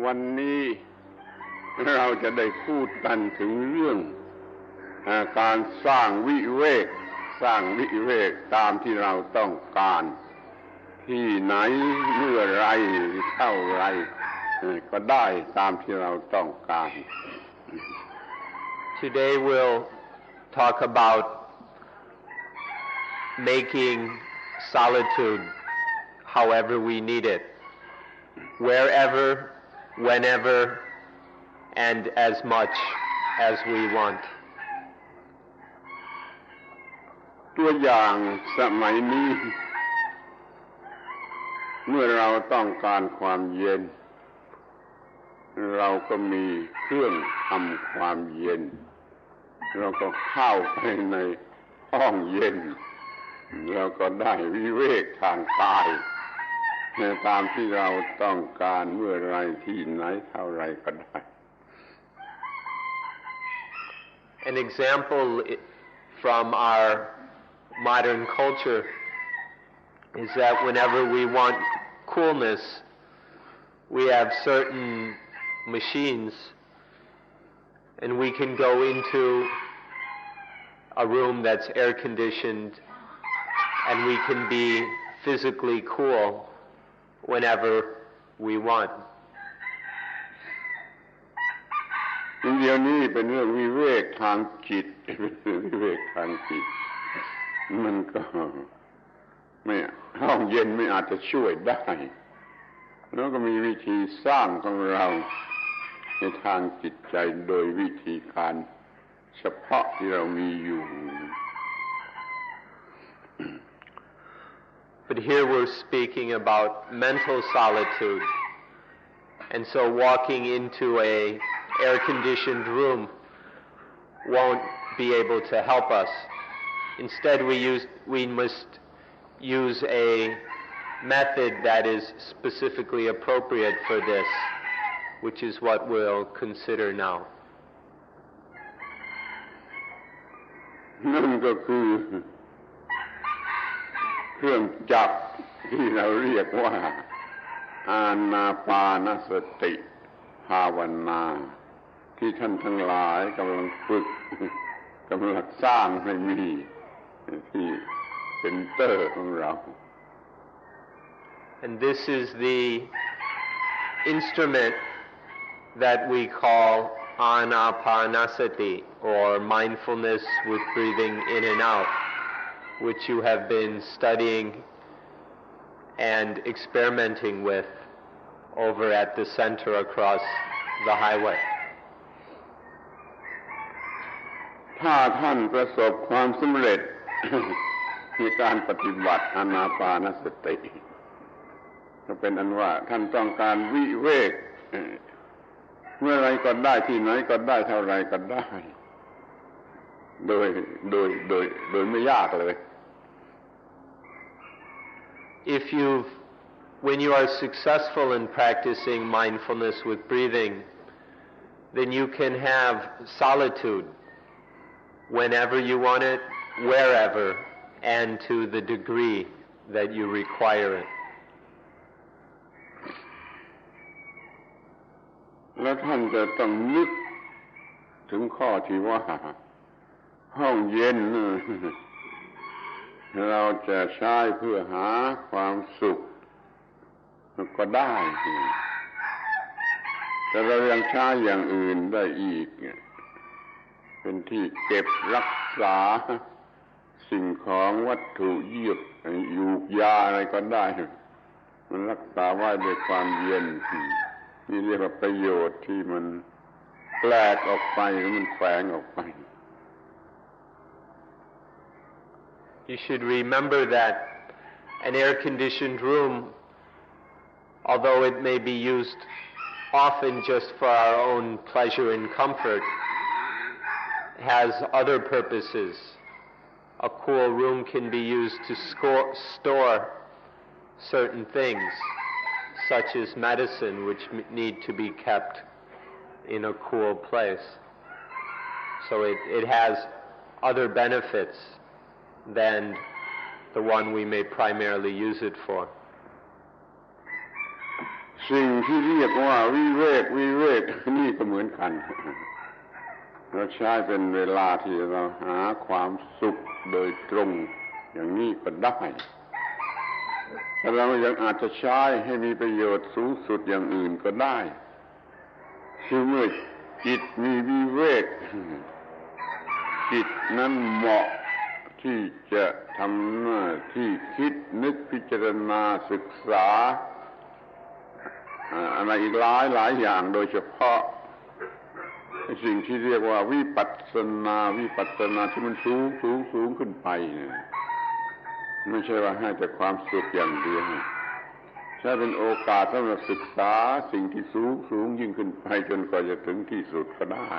วันนี้เราจะได้พูดกันถึงเรื่องการสร้างวิเวกตามที่เราต้องการที่ไหนเมื่อไรเท่าไรก็ได้ตามที่เราต้องการ Today we'll talk about making solitude however we need it, wherever, whenever, and as much as we want. ตัวอย่างสมัยนี้เมื่อเราต้องการความเย็นเราก็มีเครื่องทำความเย็นเราก็เข้าไปในห้องเย็นเราก็ได้วิเวกทางกายตามที่เราต้องการเมื่อไรที่ไหนเท่าไรก็ได้ An example from our modern culture is that whenever we want coolness, we have certain machines and we can go into a room that's air conditioned and we can be physically cool whenever we want. เดี๋ยวนี้เป็นเรื่องวิเวกทางจิตวิเวกทางจิตมันก็ไม่ห้องเย็นไม่อาจจะช่วยได้แล้วก็มีวิธีสร้างของเราในทางจิตใจโดยวิธีการเฉพาะที่เรามีอยู่ But here we're speaking about mental solitude, and so walking into a air-conditioned room won't be able to help us. Instead, we must use a method that is specifically appropriate for this, which is what we'll consider now. นั่นก็คือเครื่องจักรที่เราเรียกว่าอานาปานสติภาวนาที่ท่านทั้งหลายกำลังฝึกกำลังสร้างให้มีที่เซ็นเตอร์ของเรา And this is the instrument that we call anapanasati, or mindfulness with breathing in and out, which you have been studying and experimenting with over at the center across the highway. ถ้าท่านประสบความสำเร็จ ในการปฏิบัติอานาปานสติก็เป็นอันว่าท่านต้องการวิเวกเมื่อไรก็ได้ที่ไหนก็ได้เท่าไรก็ได้โดยไม่ยากเลย When you are successful in practicing mindfulness with breathing, then you can have solitude whenever you want it, wherever, and to the degree that you require it. แล้วท่านจะต้องนึกถึงข้อที่ว่าห้องเย็นเราจะใช้เพื่อหาความสุขก็ได้แต่เรายังใช้อย่างอื่นได้อีกเป็นที่เก็บรักษาสิ่งของวัตถุเยือกยูกยาอะไรก็ได้มันรักษาไว้ด้วยความเย็นนี่เรียกว่าประโยชน์ที่มันแปลกออกไปหรือมันแฝงออกไป You should remember that an air-conditioned room, although it may be used often just for our own pleasure and comfort, has other purposes. A cool room can be used to store certain things, such as medicine, which need to be kept in a cool place. So it has other benefits than the one we may primarily use it for. สิ่งที่เรียกว่าวิเวกนี่ก็เหมือนกันเราใช้เป็นเวลาที่เราหาความสุขโดยตรงอย่างนี้ก็ได้แต่เรายังอาจจะใช้ให้มีประโยชน์สูงสุดอย่างอื่นก็ได้คือเมื่อจิตมีวิเวกจิตนั้นเหมาะที่จะทำหน้าที่คิดนึกพิจารณาศึกษาอะไรอีกหลายอย่างโดยเฉพาะสิ่งที่เรียกว่าวิปัสสนาที่มันสูงขึ้นไปเนี่ยไม่ใช่ว่าให้แต่ความสุขอย่างเดียวใช่เป็นโอกาสสำหรับศึกษาสิ่งที่สูงยิ่งขึ้นไปจนกว่าจะถึงที่สุดก็ได้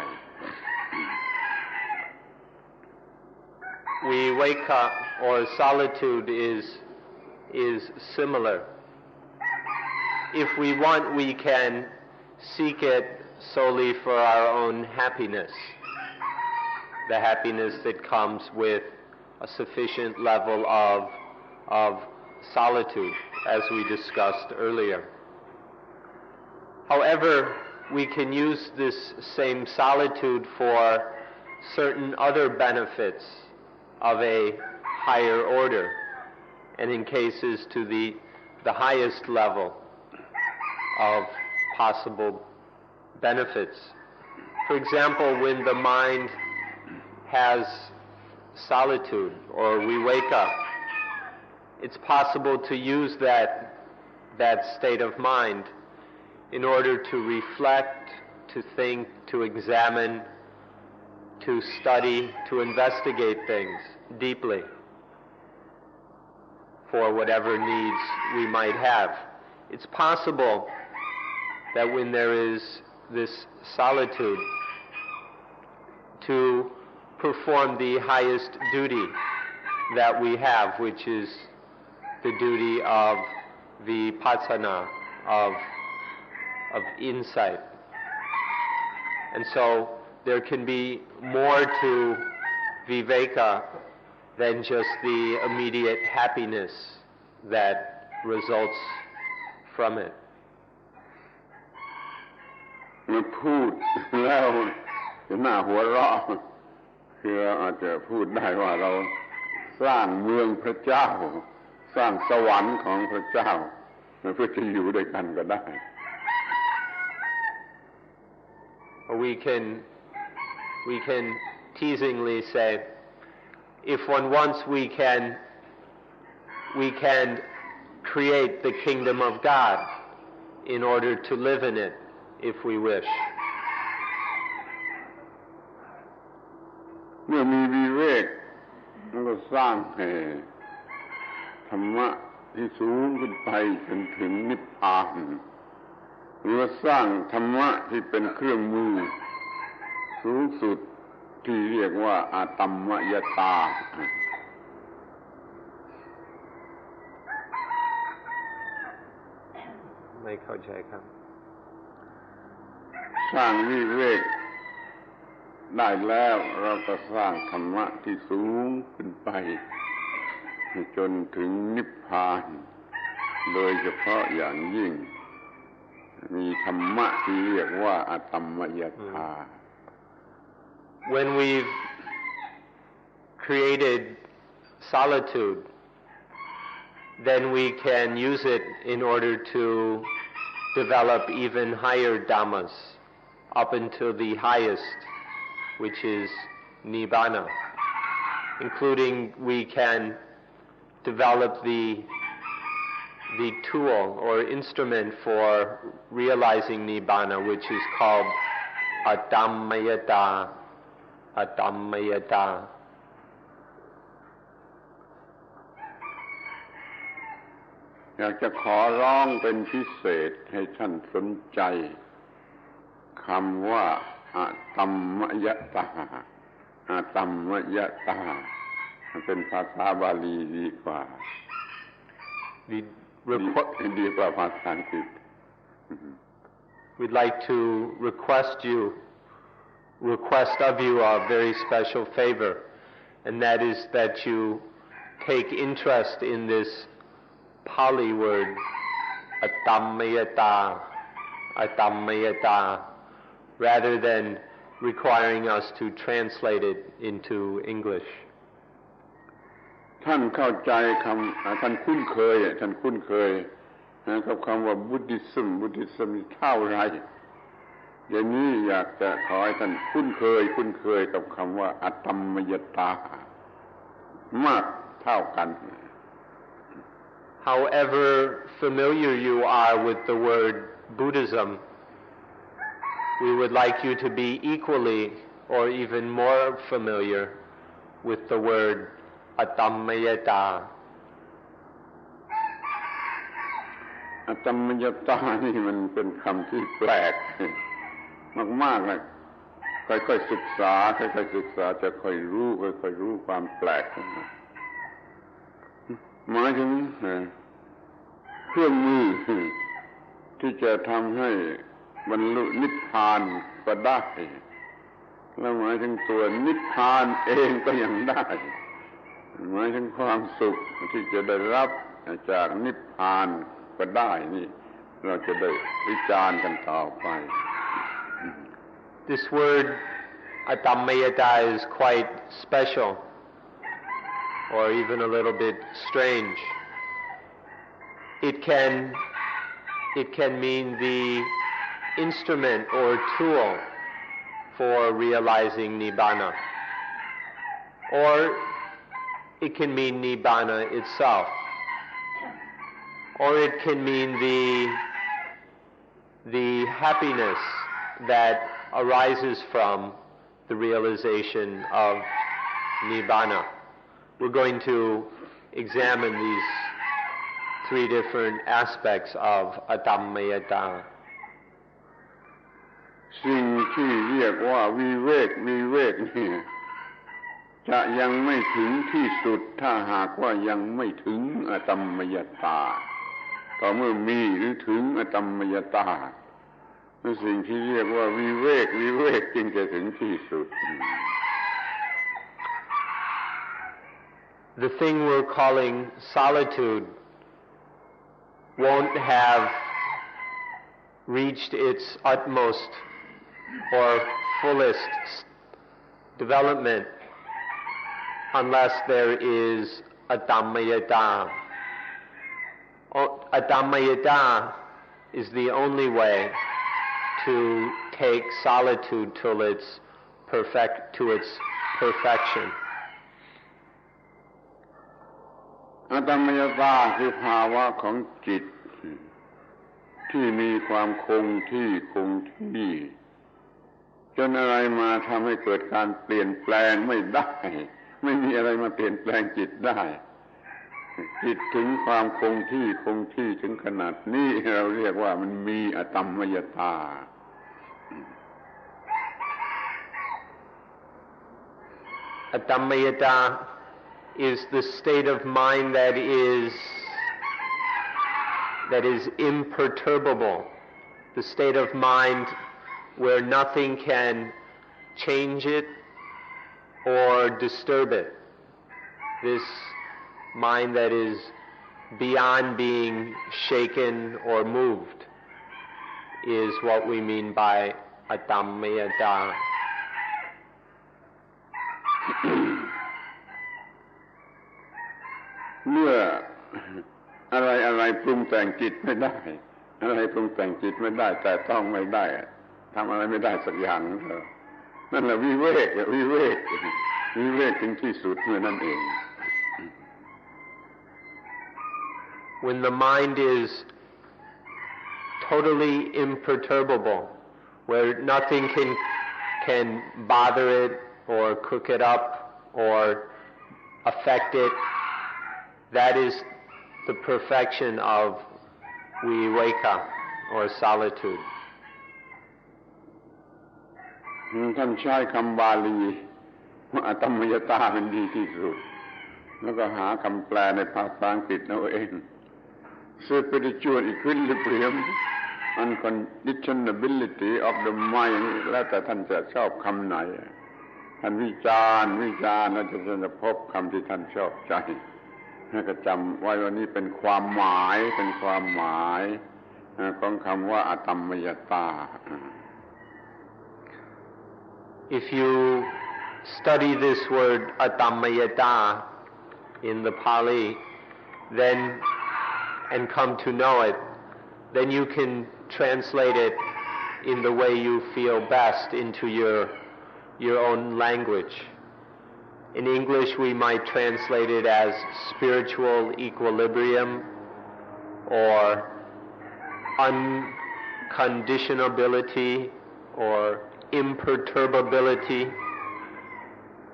We wake up, or solitude is similar. If we want, we can seek it solely for our own happiness, the happiness that comes with a sufficient level of solitude, as we discussed earlier. However, we can use this same solitude for certain other benefits of a higher order, and in cases to the highest level of possible benefits. For example, when the mind has solitude, or we wake up, it's possible to use that state of mind in order to reflect, to think, to examine, to study, to investigate things deeply for whatever needs we might have. It's possible that when there is this solitude, to perform the highest duty that we have, which is the duty of vipassana, of insight. And so there can be more to viveka than just the immediate happiness that results from it. มันพูดแล้วจะน่าหัวเราะคือเราอาจจะพูดได้ว่าเราสร้างเมืองพระเจ้าสร้างสวรรค์ของพระเจ้าเพื่อจะอยู่ด้วยกันก็ได้ We can teasingly say, if one wants, we can create the kingdom of God in order to live in it, if we wish. เมื่อมีวิเวกมันก็สร้างธรรมะที่สูงขึ้นไปจนถึงนิพพานหรือว่าสร้างธรรมะที่เป็นเครื่องมือสูงสุดที่เรียกว่าอาตัมมยตาไม่เข้าใจครับสร้างวิเวกได้แล้วเราก็สร้างธรรมะที่สูงขึ้นไปจนถึงนิพพานโดยเฉพาะอย่างยิ่งมีธรรมะที่เรียกว่าอาตัมมยตา When we've created solitude, then we can use it in order to develop even higher dhammas up until the highest, which is nibbana, including we can develop the tool or instrument for realizing nibbana, which is called atammayata. อยากจะขอร้องเป็นพิเศษให้ท่านสนใจคำว่าอาตัมมยตาเป็นภาษาบาลีดีกว่าดีกว่าภาษาอังกฤษ We'd like to request of you a very special favor, and that is that you take interest in this Pali word atamayata, rather than requiring us to translate it into English. ท่านเข้าใจคำท่านคุ้นเคยกับคำว่า Buddhism เท่าไรอย่างนี้อยากจะขอให้ท่านคุ้นเคยกับคำว่าอัตตมยตามากเท่ากัน However familiar you are with the word Buddhism, we would like you to be equally or even more familiar with the word atamayata. อัตตมยตานี่มันเป็นคำที่แปลกมากๆเลยค่อยๆศึกษาจะค่อยรู้ความแปลกหมายถึงเครื่องมือที่จะทำให้บรรลุนิพพานก็ได้แล้วหมายถึงตัวนิพพานเองก็ยังได้หมายถึงความสุขที่จะได้รับจากนิพพานก็ได้นี่เราจะได้วิจารณ์กันต่อไป This word atamayata is quite special or even a little bit strange. It can mean the instrument or tool for realizing nibbana, or it can mean nibbana itself, or it can mean the happiness that arises from the realization of nibbana. We're going to examine these three different aspects of atamayata. สิ่งที่เรียกว่าวิเวกนี่จะยังไม่ถึงที่สุดถ้าหากว่ายังไม่ถึงอตัมมยตาต่อเมื่อมีหรือถึงอตัมมยตาสิ่งที่เรียกว่าวิเวกจึงจะถึงที่สุด The thing we're calling solitude won't have reached its utmost or fullest development unless there is atamayata. Atamayata is the only way to take solitude to its perfection. อัตตมยตาคือภาวะของจิตที่มีความคงที่จนอะไรมาทำให้เกิดการเปลี่ยนแปลงไม่ได้ไม่มีอะไรมาเปลี่ยนแปลงจิตได้จิตถึงความคงที่ถึงขนาดนี้เราเรียกว่ามันมีอตัมมยตา Atamayata is the state of mind that is imperturbable, the state of mind where nothing can change it or disturb it. This mind that is beyond being shaken or moved is what we mean by atamayata. เมื่ออะไรปรุงแต่งจิตไม่ได้แต่ต้องไม่ได้ทำอะไรไม่ได้สักอย่างนั่นแหละวิเวกถึงที่สุดเมื่อนั่นเอง When the mind is totally imperturbable, where nothing can bother it or cook it up or affect it, that is the perfection of viveka or solitude. ท่านใช้คำบาลีว่าอตัมมยตาเป็นดีที่สุดแล้วก็หาคำแปลในภาษาอังกฤษเอาเอง Spiritual equilibrium unconditionability of the mind แล้วแต่ท่านจะชอบคำไหนท่านวิจารณ์แล้วจะพบคำที่ท่านชอบใจ ให้ก็จำไว้ว่านี่เป็นความหมายของคำว่าอตัมมยตา If you study this word atammayata in the Pali, then and come to know it, then you can translate it in the way you feel best into your own language. In English, we might translate it as spiritual equilibrium or unconditionability or imperturbability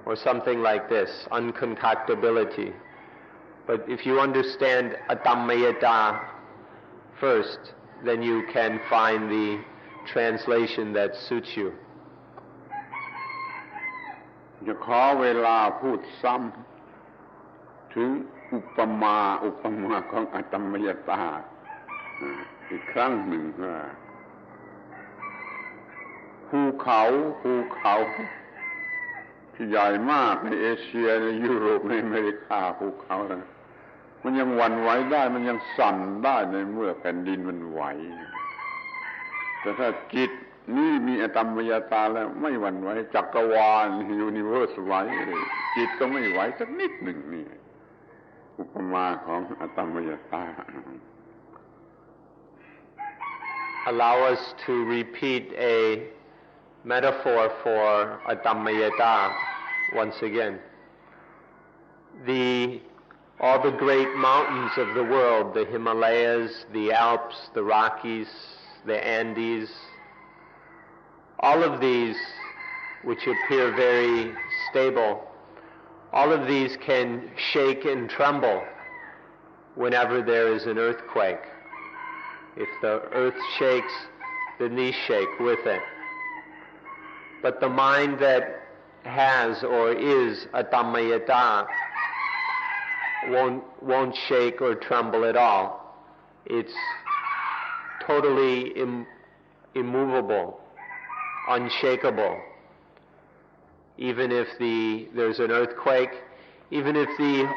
or something like this, unconcoctability. But if you understand atammayata first, then you can find the translation that suits you. จะขอเวลาพูดซ้ำถึงอุปมาของอตัมมยตาอีกครั้งหนึ่งว่าภูเขาที่ใหญ่มากในเอเชียในยุโรปในอเมริกาภูเขามันยังหวั่นไหวได้มันยังสั่นได้ในเมื่อแผ่นดินมันไหวแต่ถ้าจิตนี่มีอตัมมยตาแล้วไม่หวั่นไหวจักรวาลยูนิเวอร์สไหวจิตก็ไม่ไหวสักนิดหนึ่งนี่อุปมาของอตัมมยตา Allow us to repeat a metaphor for atammayata once again. All the great mountains of the world, the Himalayas, the Alps, the Rockies, the Andes, all of these, which appear very stable, all of these can shake and tremble whenever there is an earthquake. If the earth shakes, then these shake with it. But the mind that has or is atammayata won't shake or tremble at all. It's totally immovable, unshakable. Even if there's an earthquake, even if the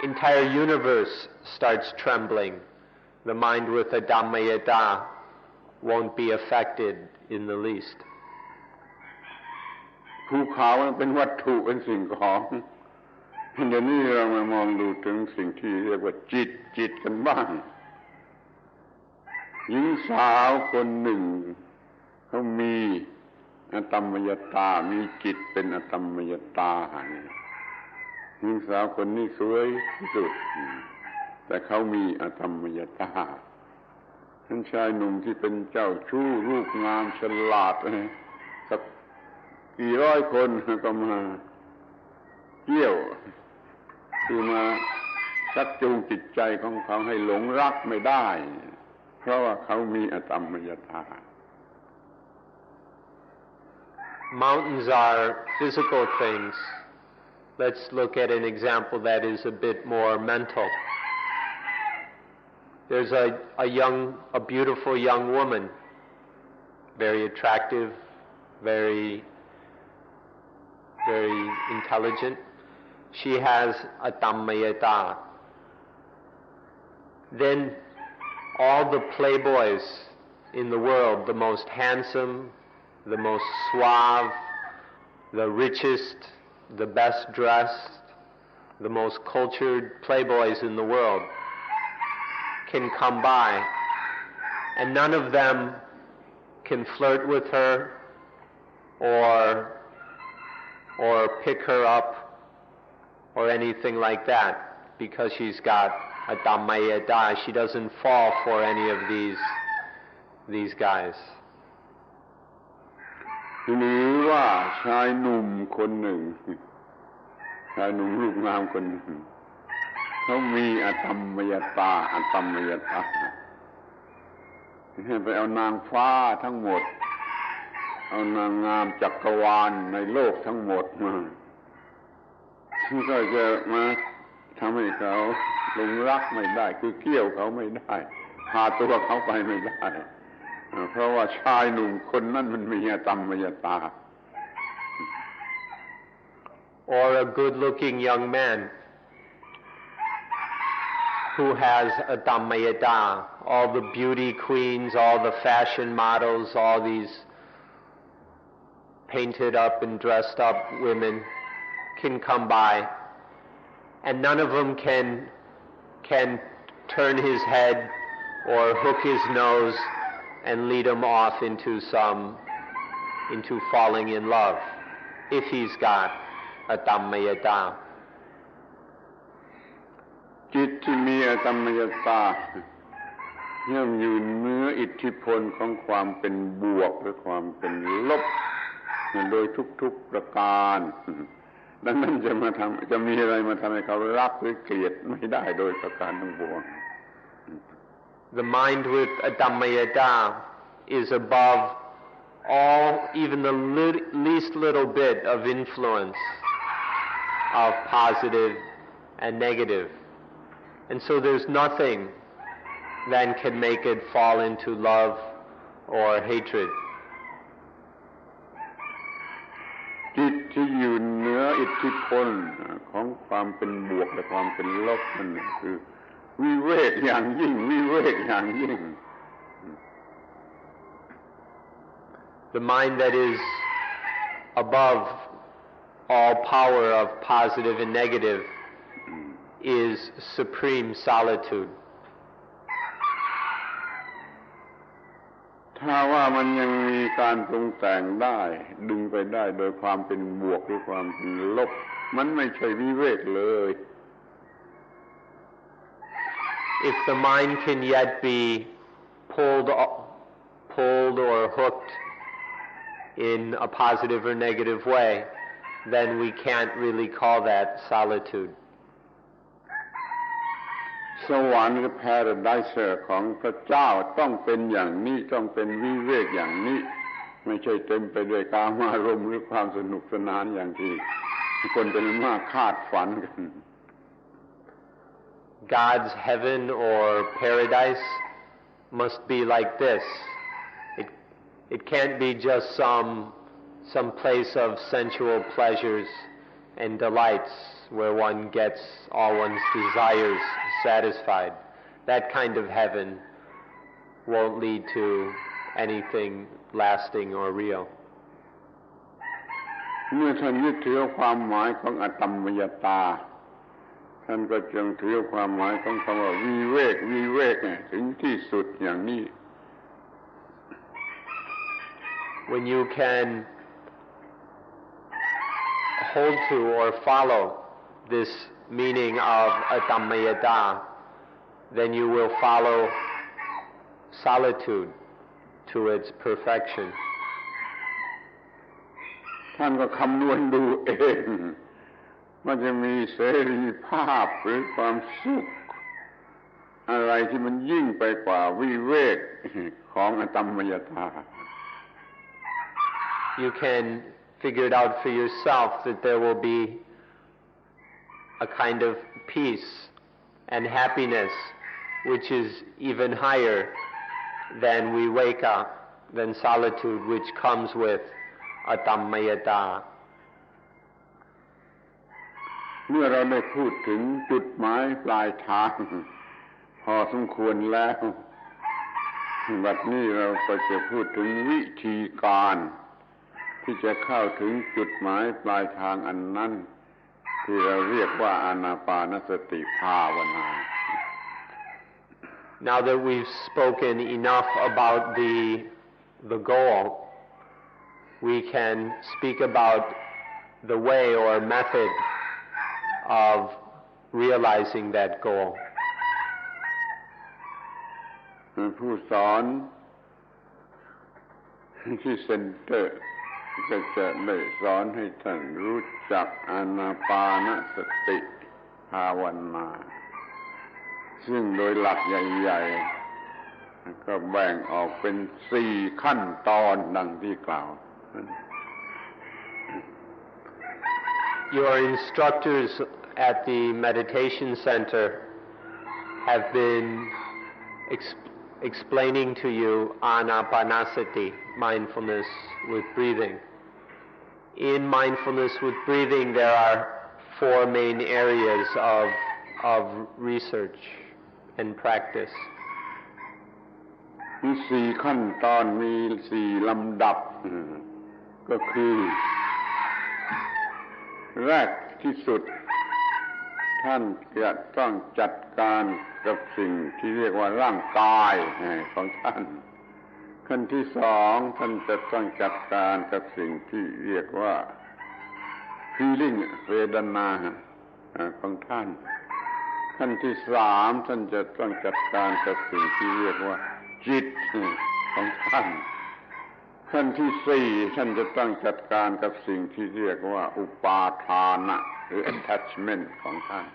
entire universe starts trembling, the mind with atammayata won't be affected in the least. ภูเขาเป็นวัตถุเป็นสิ่งของเดี๋ยวนี้เรามามองดูถึงสิ่งที่เรียกว่าจิตกันบ้างหญิงสาวคนหนึ่งเขามีอตัมมยตามีจิตเป็นอตัมมยตาหญิงสาวคนนี้สวยที่สุดแต่เขามีอตัมมยตาท่านชายหนุ่มที่เป็นเจ้าชู้รูปงามฉลาดสักกี่ร้อยคนก็มาเกี่ยวคือมาชักจูงจิตใจของเขาให้หลงรักไม่ได้เพราะว่าเขามีอตัมมยตา Mountains are physical things. Let's look at an example that is a bit more mental. There's a beautiful young woman, very attractive, very intelligent. She has atammayata. Then all the playboys in the world, the most handsome, the most suave, the richest, the best dressed, the most cultured playboys in the world can come by, and none of them can flirt with her or pick her up or anything like that, because she's got atammayata. She doesn't fall for any of these guys. หรือว่าชายหนุ่มคนหนึ่งชายหนุ่มรูปงามคนหนึ่งเขามีอตัมมยตาให้ไปเอานางฟ้าทั้งหมดเอานางงามจักรวาลในโลกทั้งหมดมาก็จะมาทำให้เขาหลงรักไม่ได้คือเกี่ยวเขาไม่ได้พาตัวเขาไปไม่ได้เพราะว่าชายหนุ่มคนนั้นมันมีอตัมมยตา Or a good-looking young man who has a Dhammayata, all the beauty queens, all the fashion models, all these painted up and dressed up women can come by, and none of them can turn his head or hook his nose and lead him off into falling in love, if he's got a Dhammayata. จิตที่มีอตัมมยตาย่อมอยู่เหนืออิทธิพลของความเป็นบวกหรือความเป็นลบโดยทุกๆประการดังนั้นจะมีอะไรมาทำให้เขารักหรือเกลียดไม่ได้โดยประการทั้งปวง The mind with a Dhammayata is above all, even the least little bit of influence of positive and negative. And so there's nothing that can make it fall into love or hatred. จิตที่อยู่เหนืออิทธิพลของความเป็นบวกและความเป็นลบนั่นคือวิเวกอย่างยิ่งวิเวกอย่างยิ่ง The mind that is above all power of positive and negative is supreme solitude. ถ้าว่ามันยังมีการปรุงแต่งได้ดึงไปได้โดยความเป็นบวกหรือความเป็นลบมันไม่ใช่วิเวกเลย If the mind can yet be pulled or hooked in a positive or negative way, then we can't really call that solitude. สวรรค์หรือ Paradise ของพระเจ้าต้องเป็นอย่างนี้ต้องเป็นวิเวกอย่างนี้ไม่ใช่เต็มไปด้วยกามารมณ์หรือความสนุกสนานอย่างที่คนเป็นมากคาดฝันกัน God's heaven or paradise must be like this. It can't be just some place of sensual pleasures and delights where one gets all one's desires satisfied. That kind of heaven won't lead to anything lasting or real. เมื่อท่านยึดถือความหมายของอตัมมยตาท่านก็จงถือความหมายของคำว่าวิเวกวิเวกถึงที่สุดอย่างนี้ When you can hold to or follow this meaning of a Dhammayata, then you will follow solitude to its perfection. ท่านก็คำนวณดูเองว่าจะมีเสรีภาพหรือความสุขอะไรที่มันยิ่งไปกว่าวิเวกของอตัมมยตา You can figure it out for yourself that there will be a kind of peace and happiness which is even higher than viveka, than solitude, which comes with a Dhammayata. เมื่อเราได้พูดถึงจุดหมายปลายทางพอสมควรแล้วบัดนี้เราก็จะพูดถึงวิธีการที่จะเข้าถึงจุดหมายปลายทางอันนั้นที่เราเรียกว่าอานาปานสติภาวนา Now that we've spoken enough about the goal, we can speak about the way or method of realizing that goal. ผู้สอนที่เซ็นเตอร์ก็จะได้สอนให้ท่านรู้จักอานาปานสติภาวนาซึ่งโดยหลักใหญ่ๆก็แบ่งออกเป็น4ขั้นตอนดังที่กล่าว Your instructors at the meditation center have been explaining to you anapanasati, mindfulness with breathing. In mindfulness with breathing, there are 4 main areas of research. and practice. มี4ขั้นตอนมี4ลำดับก็คือแรกที่สุดท่านจะต้องจัดการกับสิ่งที่เรียกว่าร่างกายของท่านขั้นที่2ท่านจะต้องจัดการกับสิ่งที่เรียกว่า feeling เวทนาของท่านขั้นที่3ท่านจะต้องจัดการกับสิ่งที่เรียกว่าจิตของท่านขั้นที่4ท่านจะต้องจัดการกับสิ่งที่เรียกว่าอุปาทานะหรือ attachment ของท่าน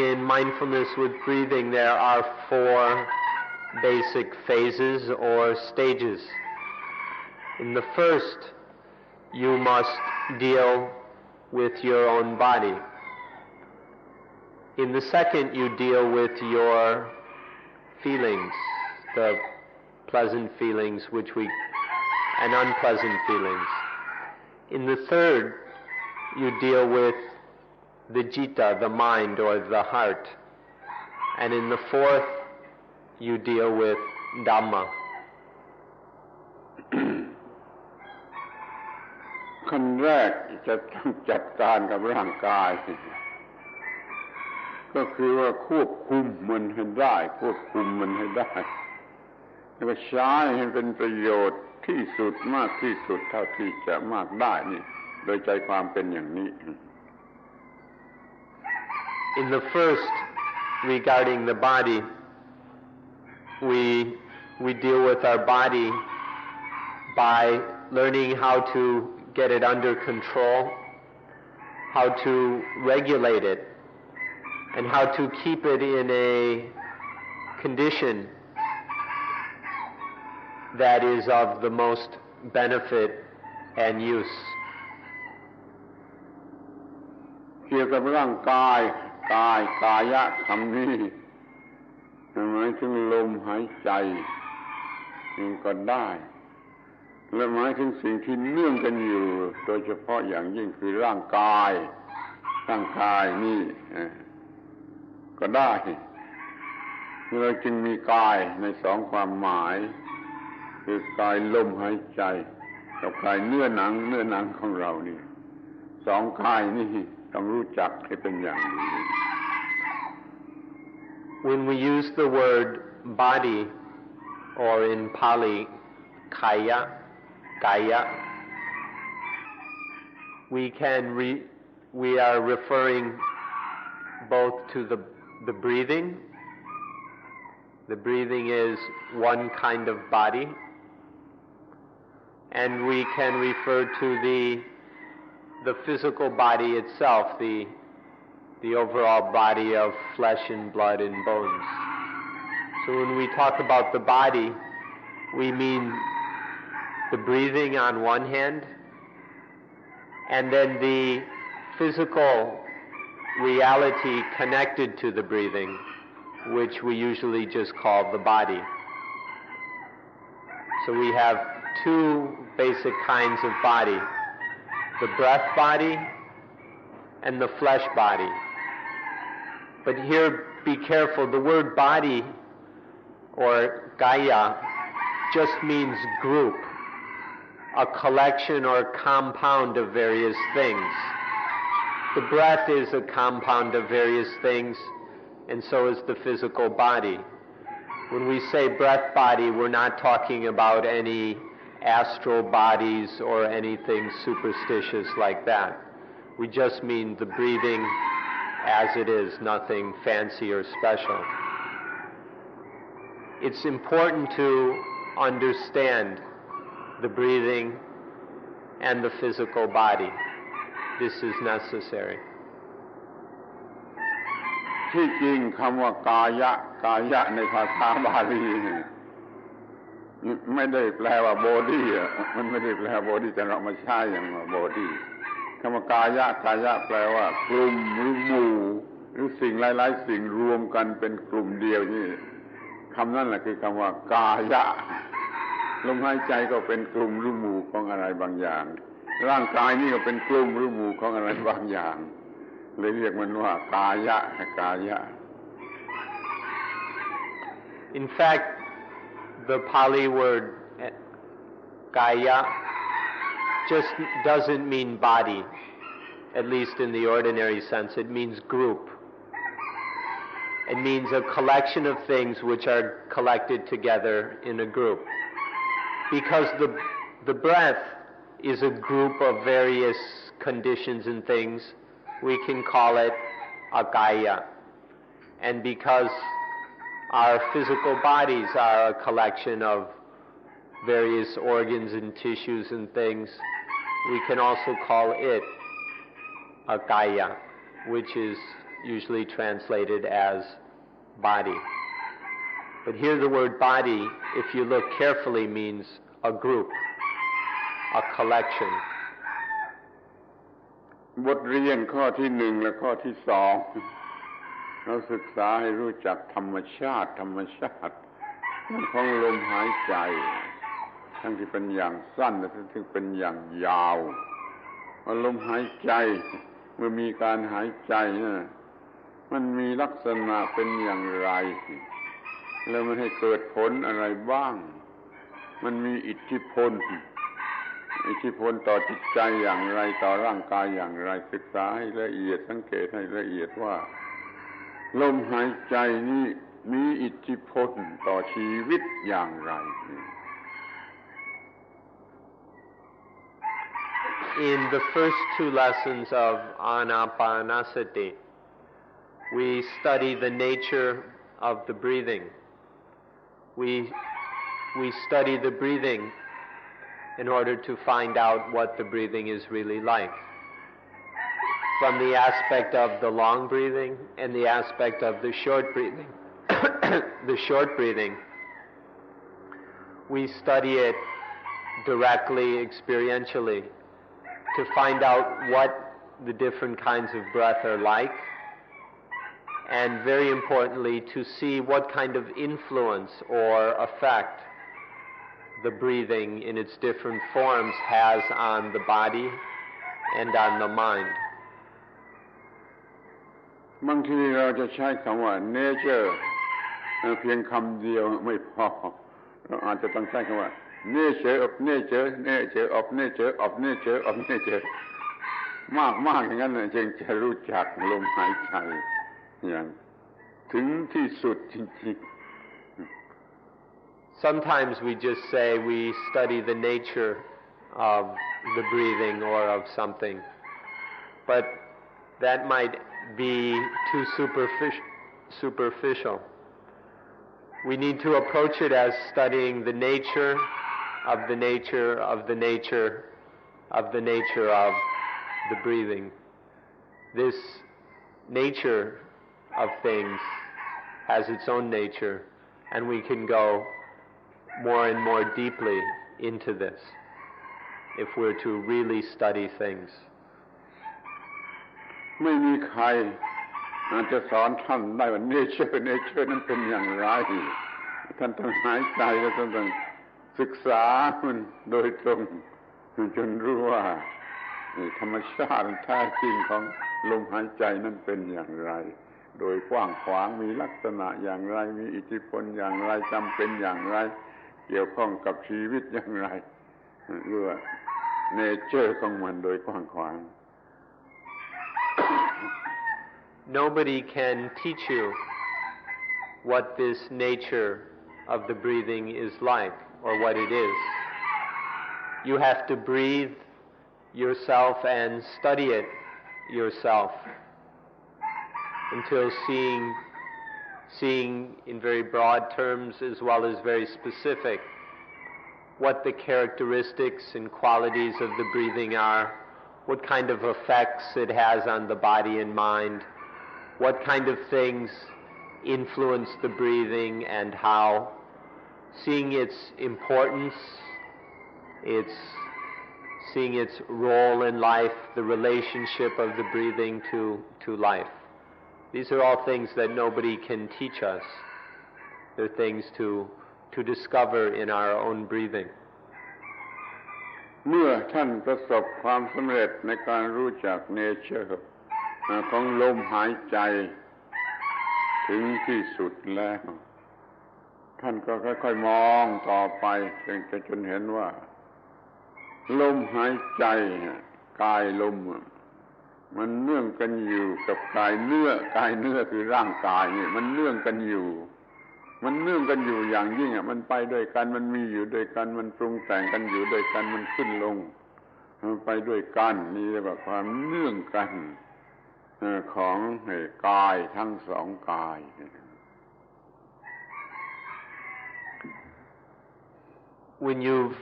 In mindfulness with breathing, there are 4 basic phases or stages. In the first, you must deal with your own body. In the second, you deal with your feelings, the pleasant feelings and unpleasant feelings. In the third, you deal with the citta, the mind or the heart. And in the fourth, you deal with Dhamma. ขั้นแรกจะต้องจัดการกับร่างกายก็คือว่าควบคุมมันให้ได้แล้วก็ใช้ให้เป็นประโยชน์ที่สุดมากที่สุดเท่าที่จะมากได้นี่โดยใจความเป็นอย่างนี้ In the first, regarding the body, we deal with our body by learning how to get it under control, how to regulate it, and how to keep it in a condition that is of the most benefit and use. เกี่ยวกับร่างกายกายะคำนี้หมายถึงลมหายใจก็ได้และหมายถึงสิ่งที่เนื่องกันอยู่โดยเฉพาะอย่างยิ่งคือร่างกายนี่ก็ได้เราจึงมีกายใน2ความหมายคือกายลมหายใจกับกายเนื้อหนังของเรานี่2กายนี่ต้องรู้จักให้เป็นอย่างดี When we use the word body, or in Pali, kaya, we are referring both to the breathing. The breathing is one kind of body, and we can refer to the physical body itself, the overall body of flesh and blood and bones. So when we talk about the body, we mean the breathing on one hand, and then the physical reality connected to the breathing, which we usually just call the body. So we have 2 basic kinds of body: the breath body and the flesh body. But here, be careful, the word body or kaya just means group, a collection or compound of various things. The breath is a compound of various things, and so is the physical body. When we say breath body, we're not talking about any astral bodies or anything superstitious like that. We just mean the breathing as it is, nothing fancy or special. It's important to understand the breathing and the physical body. This is necessary. ที่จริงคำว่ากายะในภาษาบาลีไม่ได้แปลว่า body มันไม่ได้แปลว่า body แต่เรามาใช้อย่างว่า body คำว่ากายะแปลว่ากลุ่มหรือหมู่หรือสิ่งหลายๆสิ่งรวมกันเป็นกลุ่มเดียวนี่คำนั้นแหละคือคำว่ากายะลมหายใจก็เป็นกลุ่มหรือหมู่ของอะไรบางอย่าง ร่างกายนี่ก็เป็นกลุ่มหรือหมู่ของอะไรบางอย่างเลยเรียกมันว่ากายะกายะ In fact, the Pali word kaya just doesn't mean body, at least in the ordinary sense. It means group. It means a collection of things which are collected together in a group. Because the breath is a group of various conditions and things, we can call it a kaya. And because our physical bodies are a collection of various organs and tissues and things, we can also call it a kaya, which is usually translated as body. But here the word body, if you look carefully, means a group, a collection. บทเรียนข้อที่หนึ่งและข้อที่สองเราศึกษาให้รู้จักธรรมชาติของลมหายใจทั้งที่เป็นอย่างสั้นและทั้งที่เป็นอย่างยาวลมหายใจเมื่อมีการหายใจนะมันมีลักษณะเป็นอย่างไรแล้วมันให้เกิดผลอะไรบ้างมันมีอิทธิพลต่อจิตใจอย่างไรต่อร่างกายอย่างไรศึกษาให้ละเอียดสังเกตให้ละเอียดว่าลมหายใจนี้มีอิทธิพลต่อชีวิตอย่างไร In the first two lessons of Anapanasati, we study the nature of the breathing. We study the breathing in order to find out what the breathing is really like. From the aspect of the long breathing and the aspect of the short breathing. The short breathing, we study it directly, experientially, to find out what the different kinds of breath are like, and very importantly, to see what kind of influence or effect the breathing in its different forms has on the body and on the mind. บางทีเราจะใช้คำว่า nature เพียงคำเดียวไม่พอเราอาจจะต้องใช้คำว่า nature of nature nature of nature of nature of nature มากอย่างนั้นจึงจะรู้จักลมหายใจอย่างถึงที่สุดจริงๆ Sometimes we just say we study the nature of the breathing or of something, but that might be too superficial. We need to approach it as studying the nature of the nature of the nature of the nature of the breathing. This nature of things has its own nature, and we can go more and more deeply into this if we're to really study things. ไม่มีใครอาจจะสอนท่านได้ว่า nature นั้นเป็นอย่างไรท่านต้องหายใจและท่านต้องศึกษามันโดยตรงจนรู้ว่าธรรมชาติแท้จริงของลมหายใจนั้นเป็นอย่างไรโดยกว้างขวางมีลักษณะอย่างไรมีอิทธิพลอย่างไรจำเป็นอย่างไรเกี่ยวข้องกับชีวิตอย่างไรเรียกว่า nature ของมันโดยกว้างขวาง Nobody can teach you what this nature of the breathing is like or what it is. You have to breathe yourself and study it yourself until seeing in very broad terms as well as very specific what the characteristics and qualities of the breathing are, what kind of effects it has on the body and mind, what kind of things influence the breathing and how, seeing its importance, seeing its role in life, the relationship of the breathing to life. These are all things that nobody can teach us. They're things to discover in our own breathing. เมื่อท่านประสบความสำเร็จในการรู้จักเนเจอร์ของลมหายใจถึงที่สุดแล้วท่านก็ค่อยๆมองต่อไปจนเห็นว่าลมหายใจกายลมมันเนื่องกันอยู่กับกายเนื้อคือร่างกายนี่มันเนื่องกันอยู่อย่างยิ่งมันไปด้วยกันมันมีอยู่ด้วยกันมันปรุงแต่งกันอยู่ด้วยกันมันขึ้นลงมันไปด้วยกันนี่เรียกว่าความเนื่องกันของกายทั้งสองกายWhen you've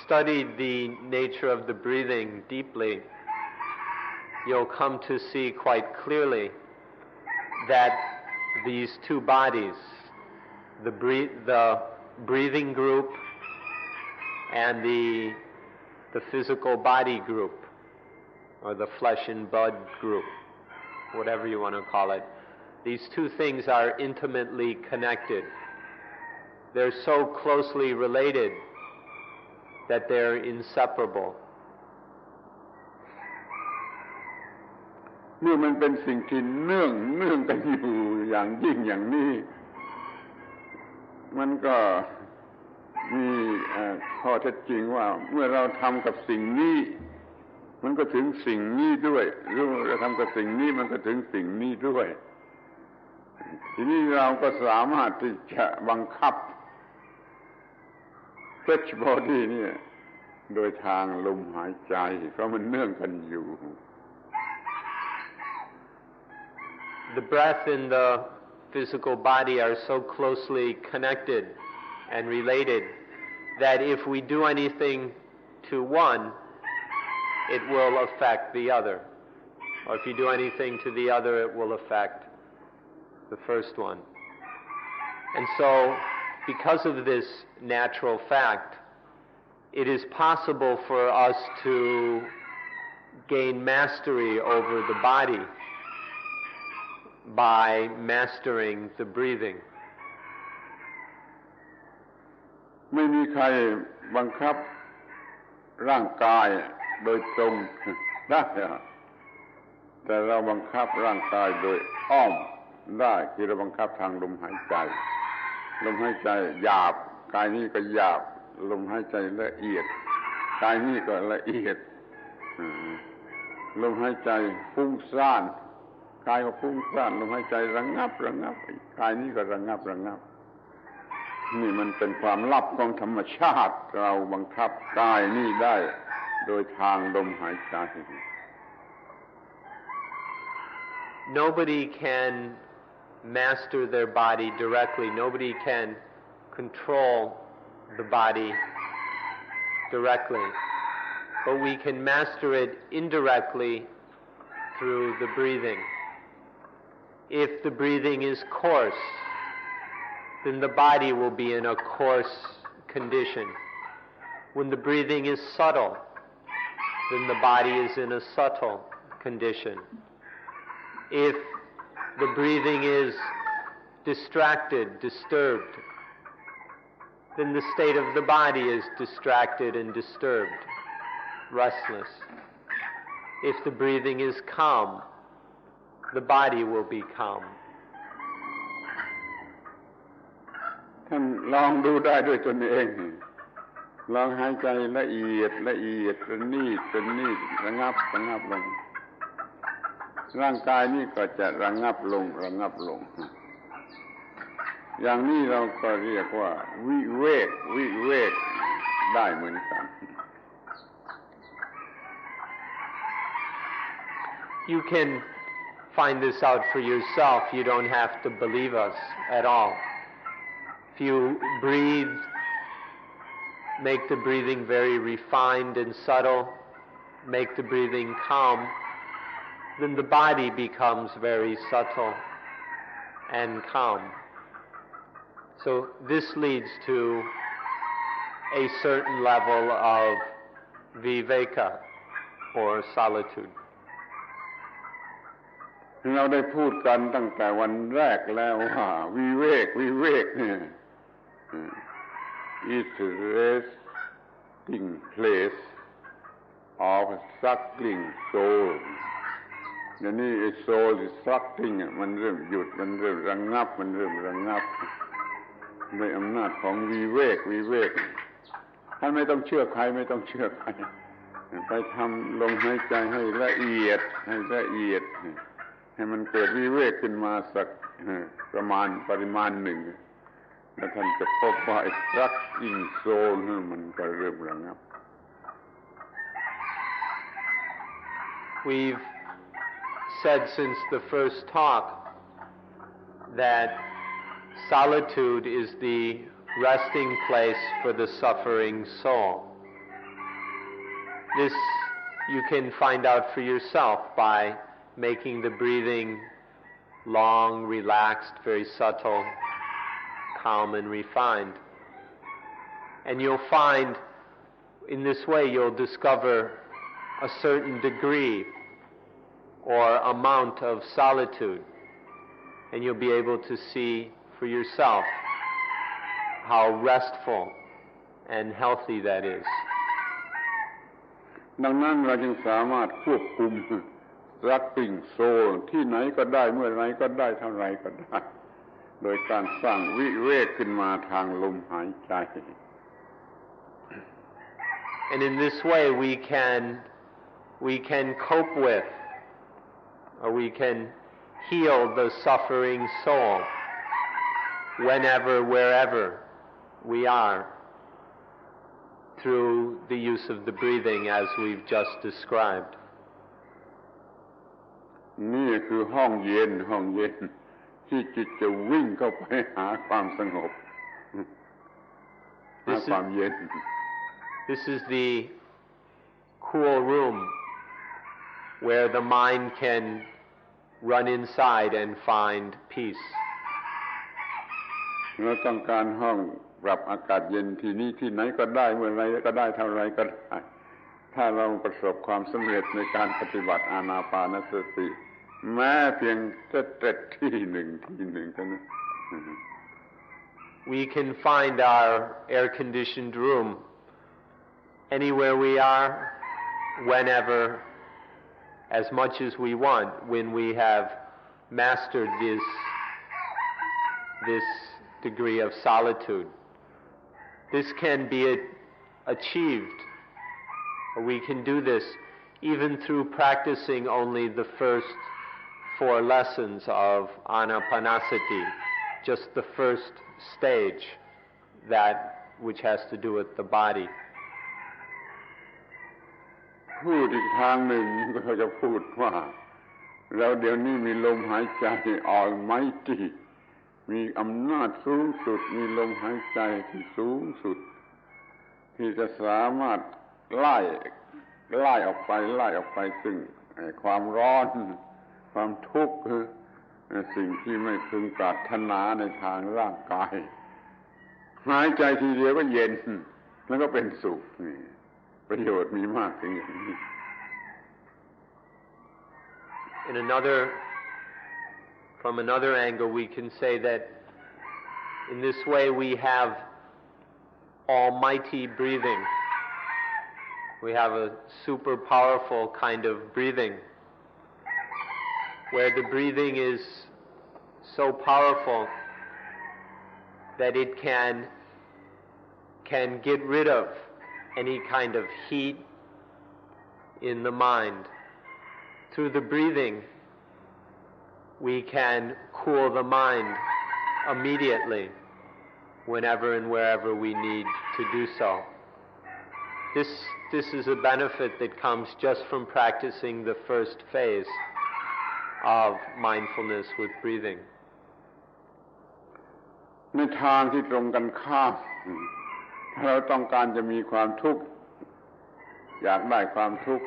studied the nature of the breathing deeply, you'll come to see quite clearly that these two bodies, the breathing group and the physical body group, or the flesh and blood group, whatever you want to call it, these two things are intimately connected. They're so closely related that they're inseparable. เมื่อมันเป็นสิ่งที่เนื่องกันอยู่อย่างยิ่งอย่างนี้มันก็มีข้อเท็จจริงว่าเมื่อเราทำกับสิ่งนี้มันก็ถึงสิ่งนี้ด้วยหรือเราทำกับสิ่งนี้มันก็ถึงสิ่งนี้ด้วยทีนี้เราก็สามารถที่จะบังคับstretch body เนี่ยโดยทางลมหายใจเพราะมันเนื่องกันอยู่ The breath and the physical body are so closely connected and related that if we do anything to one, it will affect the other. Or if you do anything to the other, it will affect the first one. And so, because of this natural fact, it is possible for us to gain mastery over the body by mastering the breathing. ไม่มีใครบังคับร่างกายโดยตรงได้แต่เราบังคับร่างกายโดยอ้อมได้คือเราบังคับทางลมหายใจลมหายใจหยาบกายนี้ก็หยาบลมหายใจละเอียดกายนี้ก็ละเอียดลมหายใจฟุ้งซ่านกายก็ฟุ้งซ่านลมหายใจระงับกายนี้ก็ระงับนี่มันเป็นความลับของธรรมชาติเราบังคับกายนี้ได้โดยทางลมหายใจ Nobody can master their body directly. Nobody can control the body directly. But we can master it indirectly through the breathing. If the breathing is coarse, then the body will be in a coarse condition. When the breathing is subtle, then the body is in a subtle condition. If the breathing is distracted, disturbed, then the state of the body is distracted and disturbed, restless. If the breathing is calm, the body will be calm. ท่านลองดูได้ด้วยตนเองลองหายใจละเอียดประณีตระงับลงร่างกายนี่ก็จะระงับลงอย่างนี้เราก็เรียกว่าวิเวกได้เหมือนกัน You can find this out for yourself. You don't have to believe us at all. If you breathe, make the breathing very refined and subtle, make the breathing calm, then the body becomes very subtle and calm. So this leads to a certain level of viveka or solitude. เราได้พูดกันตั้งแต่วันแรกแล้วว่าวิเวกเนี่ย is resting place of struggling soul อย่างนี้ไอ้ soul is struggling มันเริ่มหยุดมันเริ่มระงับมันเริ่มระงับด้วยอำนาจของวิเวกท่านไม่ต้องเชื่อใครไม่ต้องเชื่อใครไปทำลมหายใจให้ละเอียดให้มันเกิดวิเวกขึ้นมาสักปริมาณหนึ่งแล้วท่านจะพบว่าไอ้ struggling soul มันก็เริ่มระงับ We've said since the first talk that solitude is the resting place for the suffering soul. This you can find out for yourself by making the breathing long, relaxed, very subtle, calm and refined. And you'll find in this way you'll discover a certain degree or amount of solitude, and you'll be able to see for yourself how restful and healthy that is. ดังนั้นเราจึงสามารถควบคุม struggling soul ที่ไหนก็ได้เมื่อไรก็ได้เท่าไรก็ได้โดยการสร้างวิเวกขึ้นมาทางลมหายใจ And in this way we can cope with, or we can heal the suffering soul whenever, wherever we are, through the use of the breathing as we've just described. นี่คือห้องเย็นที่จิตจะวิ่งเข้าไปหาความสงบหาความเย็น This is the cool room where the mind can run inside and find peace. เราต้องการห้องปรับอากาศเย็นที่นี่ที่ไหนก็ได้เมื่อไรก็ได้เท่าไรก็ได้ถ้าเราประสบความสำเร็จในการปฏิบัติอานาปานสติแม้เพียงแค่ที่หนึ่งเท่านั้น We can find our air-conditioned room anywhere we are, whenever, as much as we want, when we have mastered this degree of solitude. This can be achieved, or we can do this even through practicing only the first 4 lessons of Anapanasati, just the first stage, that which has to do with the body. พูดอีกทางหนึ่งก็จะพูดว่าเราเดี๋ยวนี้มีลมหายใจ Almighty มีอำนาจสูงสุดมีลมหายใจที่สูงสุดที่จะสามารถไล่ออกไปซึ่งความร้อนความทุกข์สิ่งที่ไม่พึงปรารถนาในทางร่างกายหายใจทีเดียวก็เย็นแล้วก็เป็นสุขนี่ประโยชน์มีมากถึงอย่างนี้ From another angle, we can say that in this way we have almighty breathing. We have a super powerful kind of breathing, where the breathing is so powerful that it can get rid of any kind of heat in the mind. Through the breathing, we can cool the mind immediately, whenever and wherever we need to do so. This is a benefit that comes just from practicing the first phase of mindfulness with breathing. ในทางที่ตรงกันข้ามถ้าเราต้องการจะมีความทุกข์อยากได้ความทุกข์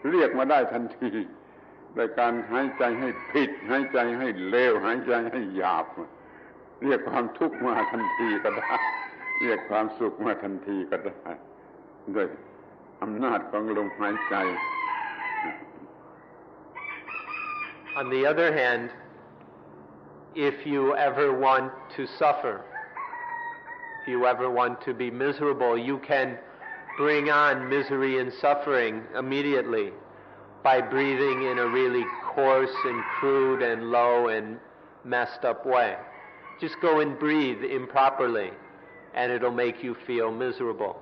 เรียกมาได้ทันทีโดยการหายใจให้ผิดหายใจให้เลวหายใจให้หยาบเรียกความทุกข์มาทันทีก็ได้เรียกความสุขมาทันทีก็ได้ด้วยอำนาจของลมหายใจ On the other hand, if you ever want to suffer, if you ever want to be miserable, you can bring on misery and suffering immediately by breathing in a really coarse and crude and low and messed up way. Just go and breathe improperly, and it'll make you feel miserable.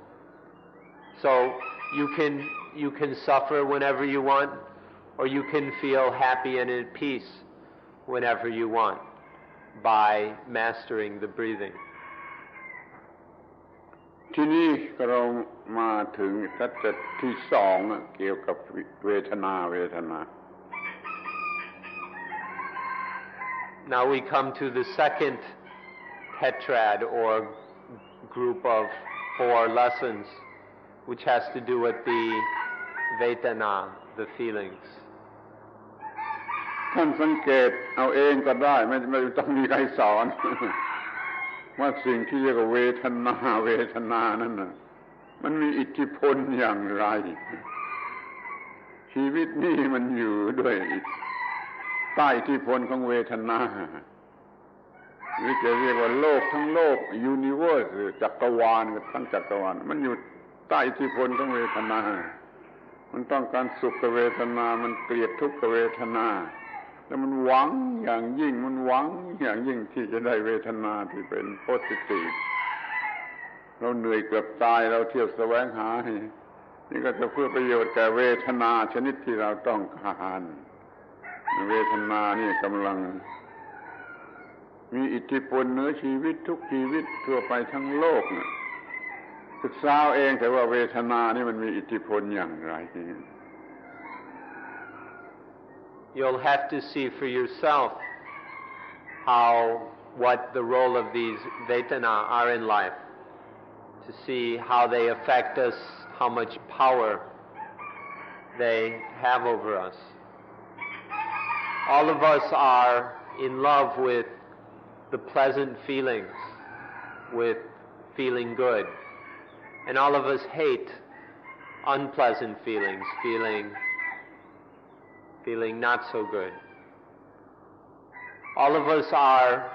So you can suffer whenever you want, or you can feel happy and at peace whenever you want by mastering the breathing. ที่นี่เรามาถึงทัศน์ที่สองเกี่ยวกับเวทนา Now we come to the second tetrad or group of 4 lessons, which has to do with the vedana, the feelings. ท่านสังเกตเอาเองก็ได้ไม่ต้องมีใครสอน ว่าสิ่งที่เรียกว่าเวทนานั่นน่ะมันมีอิทธิพลอย่างไรชีวิตนี่มันอยู่ด้วยใต้อิทธิพลของเวทนาหรือจะเรียกว่าโลกทั้งโลกยูนิเวอร์สจักรวาลทั้งจักรวาลมันอยู่ใต้อิทธิพลของเวทนามันต้องการสุขเวทนามันเกลียดทุกขเวทนาแล้วมันหวังอย่างยิ่งที่จะได้เวทนาที่เป็นโพสิทีฟเราเหนื่อยเกือบตายเราเที่ยวแสวงหานี่ก็จะเพื่อประโยชน์แก่เวทนาชนิดที่เราต้องการเวทนานี่กำลังมีอิทธิพลเหนือชีวิตทุกชีวิตทั่วไปทั้งโลกศึกษาเองแต่ว่าเวทนานี่มันมีอิทธิพลอย่างไร You'll have to see for yourself what the role of these vedana are in life, to see how they affect us, how much power they have over us. All of us are in love with the pleasant feelings, with feeling good, and all of us hate unpleasant feelings, feeling not so good. All of us are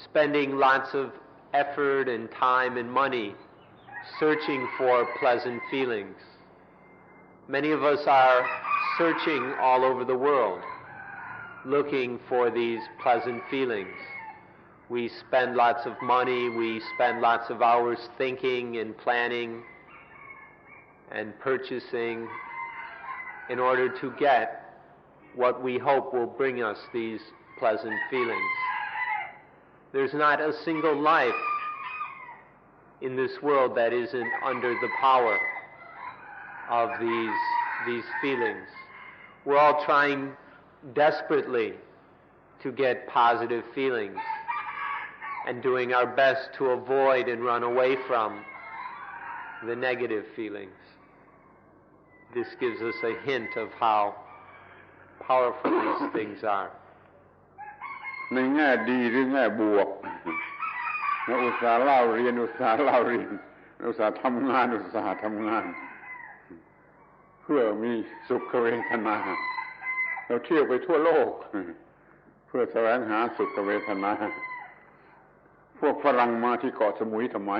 spending lots of effort and time and money searching for pleasant feelings. Many of us are searching all over the world, looking for these pleasant feelings. We spend lots of money, we spend lots of hours thinking and planning and purchasing in order to get what we hope will bring us these pleasant feelings. There's not a single life in this world that isn't under the power of these feelings. We're all trying desperately to get positive feelings and doing our best to avoid and run away from the negative feelings. This gives us a hint of how powerful these things are. ในแง่ดีหรือแง่บวกเราอุตส่าห์เล่าเรียนอุตส่าห์ทำงานเพื่อมีสุขเวทนาเราเที่ยวไปทั่วโลกเพื่อแสวงหาสุขเวทนาพวกฝรั่งมาที่เกาะสมุยทำไม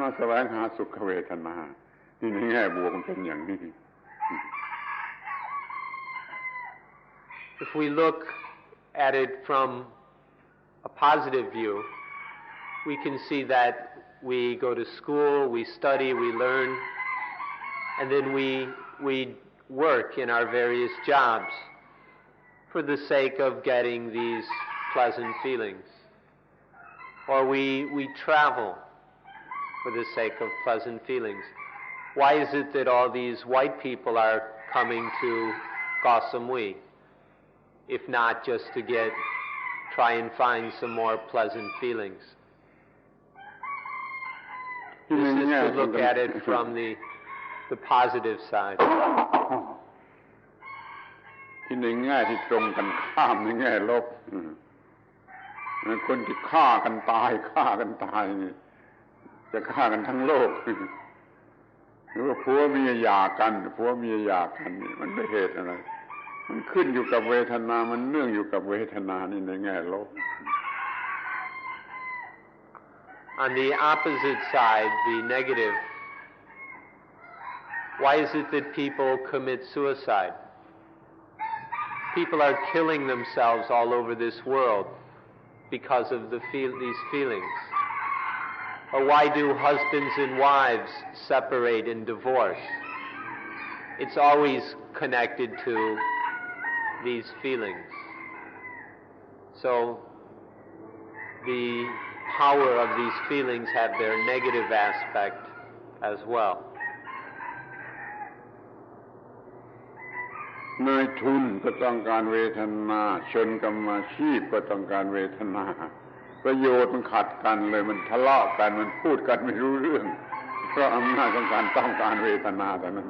มาแสวงหาสุขเวทนานี่ในแง่บวกมันเป็นอย่างนี้ If we look at it from a positive view, we can see that we go to school, we study, we learn, and then we work in our various jobs for the sake of getting these pleasant feelings. Or we travel for the sake of pleasant feelings. Why is it that all these white people are coming to Koh Samui, if not just to try and find some more pleasant feelings? This is to look at it from the positive side. ที่ในแง่ที่ตรงกันข้ามในแง่ลบคนที่ฆ่ากันตายนี่จะฆ่ากันทั้งโลกหรือว่าผัวเมียหย่ากันนี่มันเป็นเหตุอะไรมันขึ้นอยู่กับเวทนามันเนื่องอยู่กับเวทนานี่ในแง่ลบ On the opposite side, the negative Why is it that people commit suicide? People are killing themselves all over this world because of these feelings. Or why do husbands and wives separate and divorce? It's always connected to these feelings. So the power of these feelings have their negative aspect as well. นายทุนก็ต้องการเวทนาชนกรรมาชีพก็ต้องการเวทนาประโยชน์มันขัดกันเลยมันทะเลาะกันมันพูดกันไม่รู้เรื่องเพราะอำนาจของการต้องการเวทนาแต่นั้น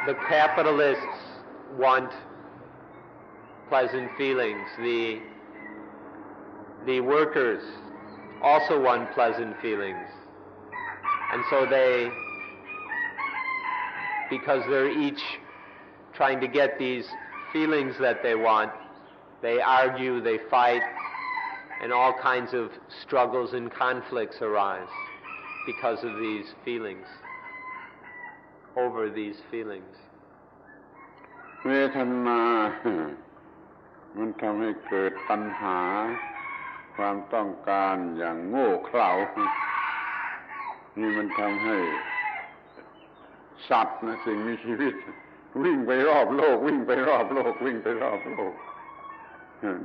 The capitalists want pleasant feelings. The workers also want pleasant feelings. And so because they're each trying to get these feelings that they want, they argue, they fight, and all kinds of struggles and conflicts arise because of these feelings, over these feelings. เวทนามันทำให้เกิดปัญหาความต้องการอย่างโง่เขลานี่มันทำให้สัตว์นะสิ่งมีชีวิตวิ่งไปรอบโลกวิ่งไปรอบโลกวิ่งไปรอบโลก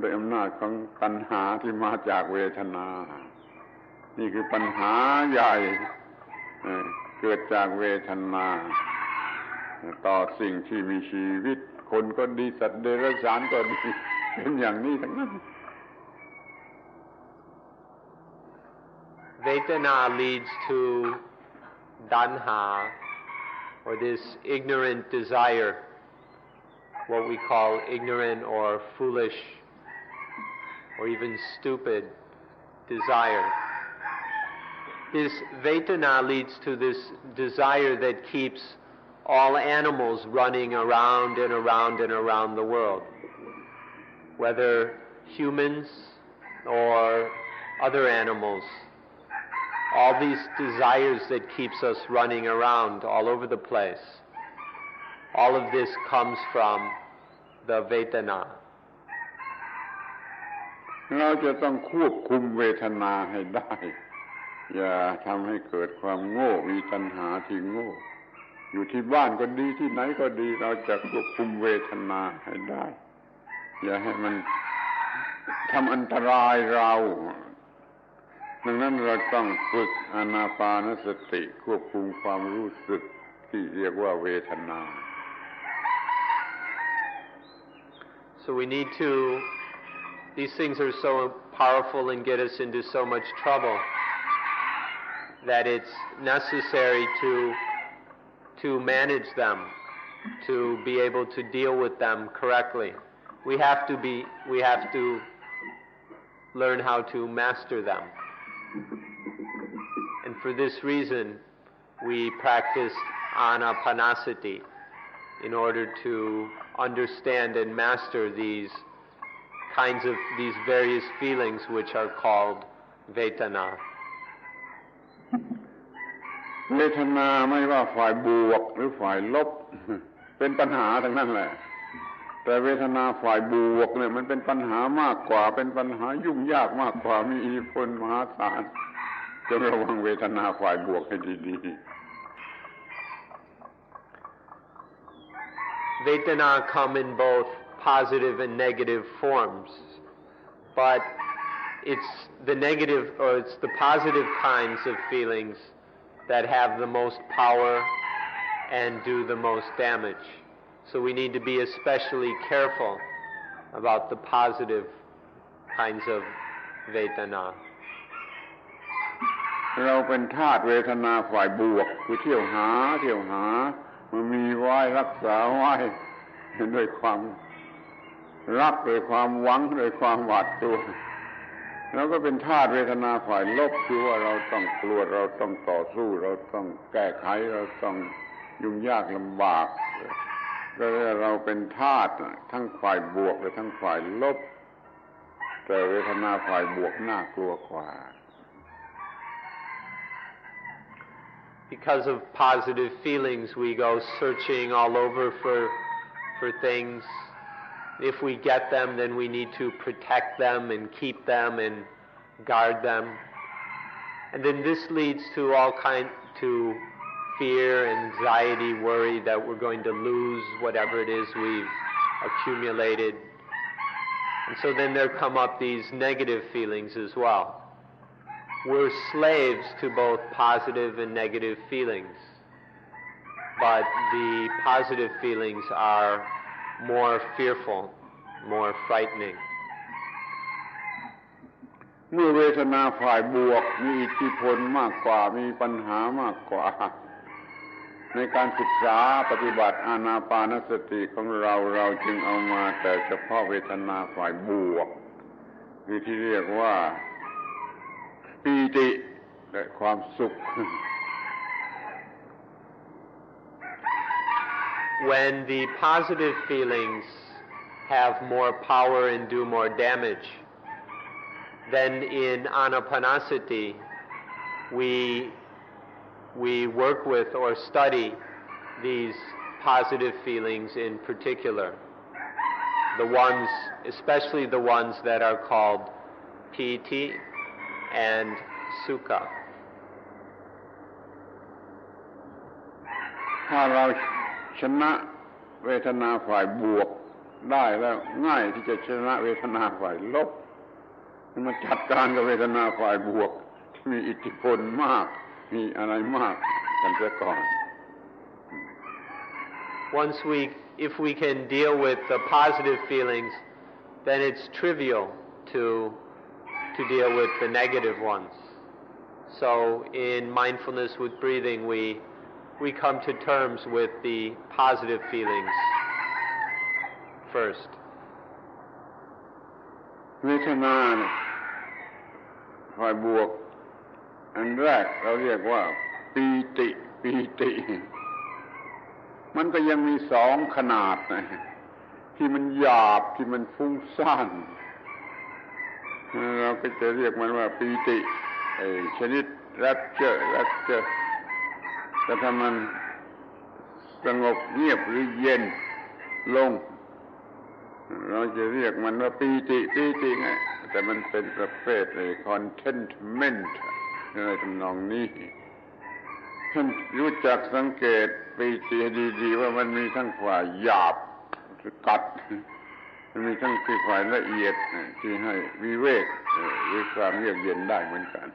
ด้วยอำนาจของตัณหาที่มาจากเวทนานี่คือปัญหาใหญ่เกิดจากเวทนาต่อสิ่งที่มีชีวิตคนก็ดีสัตว์เดรัจฉานก็ดีเป็นอย่างนี้ทั้งนั้น Vedana leads to danha, or this ignorant desire, what we call ignorant or foolish or even stupid desire. This Vedana leads to this desire that keeps all animals running around and around and around the world, whether humans or other animals. All these desires that keeps us running around all over the place, all of this comes from the Vedana. เราจะต้องควบคุมเวทนาให้ได้อย่าทำให้เกิดความโง่มีตัณหาที่โง่อยู่ที่บ้านก็ดีที่ไหนก็ดีเราจะควบคุมเวทนาให้ได้อย่าให้มันทำอันตรายเราดังนั้นเราต้องฝึกอานาปานสติควบคุมความรู้สึกที่เรียกว่าเวทนา So we need to, these things are so powerful and get us into so much trouble that it's necessary to manage them, to be able to deal with them correctly. We have to learn how to master them. And for this reason, we practice anapanasati in order to understand and master these various feelings which are called vedana. เวทนาไม่ว่าฝ่ายบวกหรือฝ่ายลบเป็นปัญหาทั้งนั้นแหละแต่เวทนาฝ่ายบวกเนี่ยมันเป็นปัญหามากกว่าเป็นปัญหายุ่งยากมากกว่ามีอิทธิพลมหาศาลจงระวังเวทนาฝ่ายบวกให้ดีๆ Vedana come in both positive and negative forms, but it's the negative or it's the positive kinds of feelings that have the most power and do the most damage. So we need to be especially careful about the positive kinds of Vedana. เราเป็นทาสเวทนาฝ่ายบวกคือเที่ยวหามันมีไว้รักษาไว้ด้วยความรักด้วยความหวังด้วยความหวาดกลัวแล้วก็เป็นทาสเวทนาฝ่ายลบคือว่าเราต้องกลัวเราต้องต่อสู้เราต้องแก้ไขเราต้องยุ่งยากลำบากก็เราเป็นทาสทั้งฝ่ายบวกและทั้งฝ่ายลบแต่เวทนาฝ่ายบวกน่ากลัวกว่า because of positive feelings, we go searching all over for things. If we get them, then we need to protect them and keep them and guard them. And then this leads to to fear, anxiety, worry that we're going to lose whatever it is we've accumulated. And so then there come up these negative feelings as well. We're slaves to both positive and negative feelings, but the positive feelings are more fearful, more frightening. เมื่อเวทนาฝ่ายบวกมีอิทธิพลมากกว่ามีปัญหามากกว่าในการศึกษาปฏิบัติอานาปานสติของเราจึงเอามาแต่เฉพาะเวทนาฝ่ายบวกที่เรียกว่าปีติและความสุข When the positive feelings have more power and do more damage, then in anapanasati we work with or study these positive feelings in particular, especially the ones that are called piti and Sukkah. ถ้าเราชนะเวทนาฝ่ายบวกได้แล้วง่ายที่จะชนะเวทนาฝ่ายลบมาจัดการกับเวทนาฝ่ายบวกที่มีอิทธิพลมากมีอะไรมากกันเสียก่อน If we can deal with the positive feelings, then it's trivial to deal with the negative ones. So in mindfulness with breathing, we come to terms with the positive feelings first. เวทนาฝ่ายบวกอันแรกเราเรียกว่าปีติมันก็ยังมีสองขนาดนะที่มันหยาบที่มันฟุ้งซ่านเราก็จะเรียกมันว่าปีติชนิดรักเจอแต่ถ้ามันสงบเงียบหรือเย็นลงเราจะเรียกมันว่าปีติไงแต่มันเป็นประเภทcontentment อะไรทำนองนี้ท่านรู้จักสังเกตปีติดีๆว่ามันมีทั้งฝ่ายหยาบกัดมันมีทั้งฝ่ายละเอียดที่ให้วิเวกหรือความเยือกเย็นได้เหมือนกัน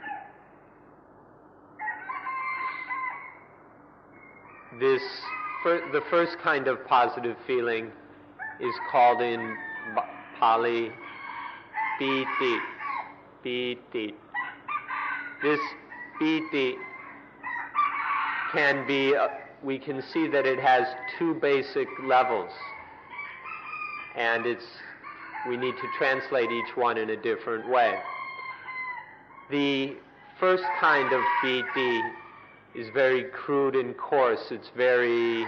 The first kind of positive feeling is called in Pali piti. This piti can be, we can see that it has two basic levels, and we need to translate each one in a different way. The first kind of piti is very crude and coarse. It's very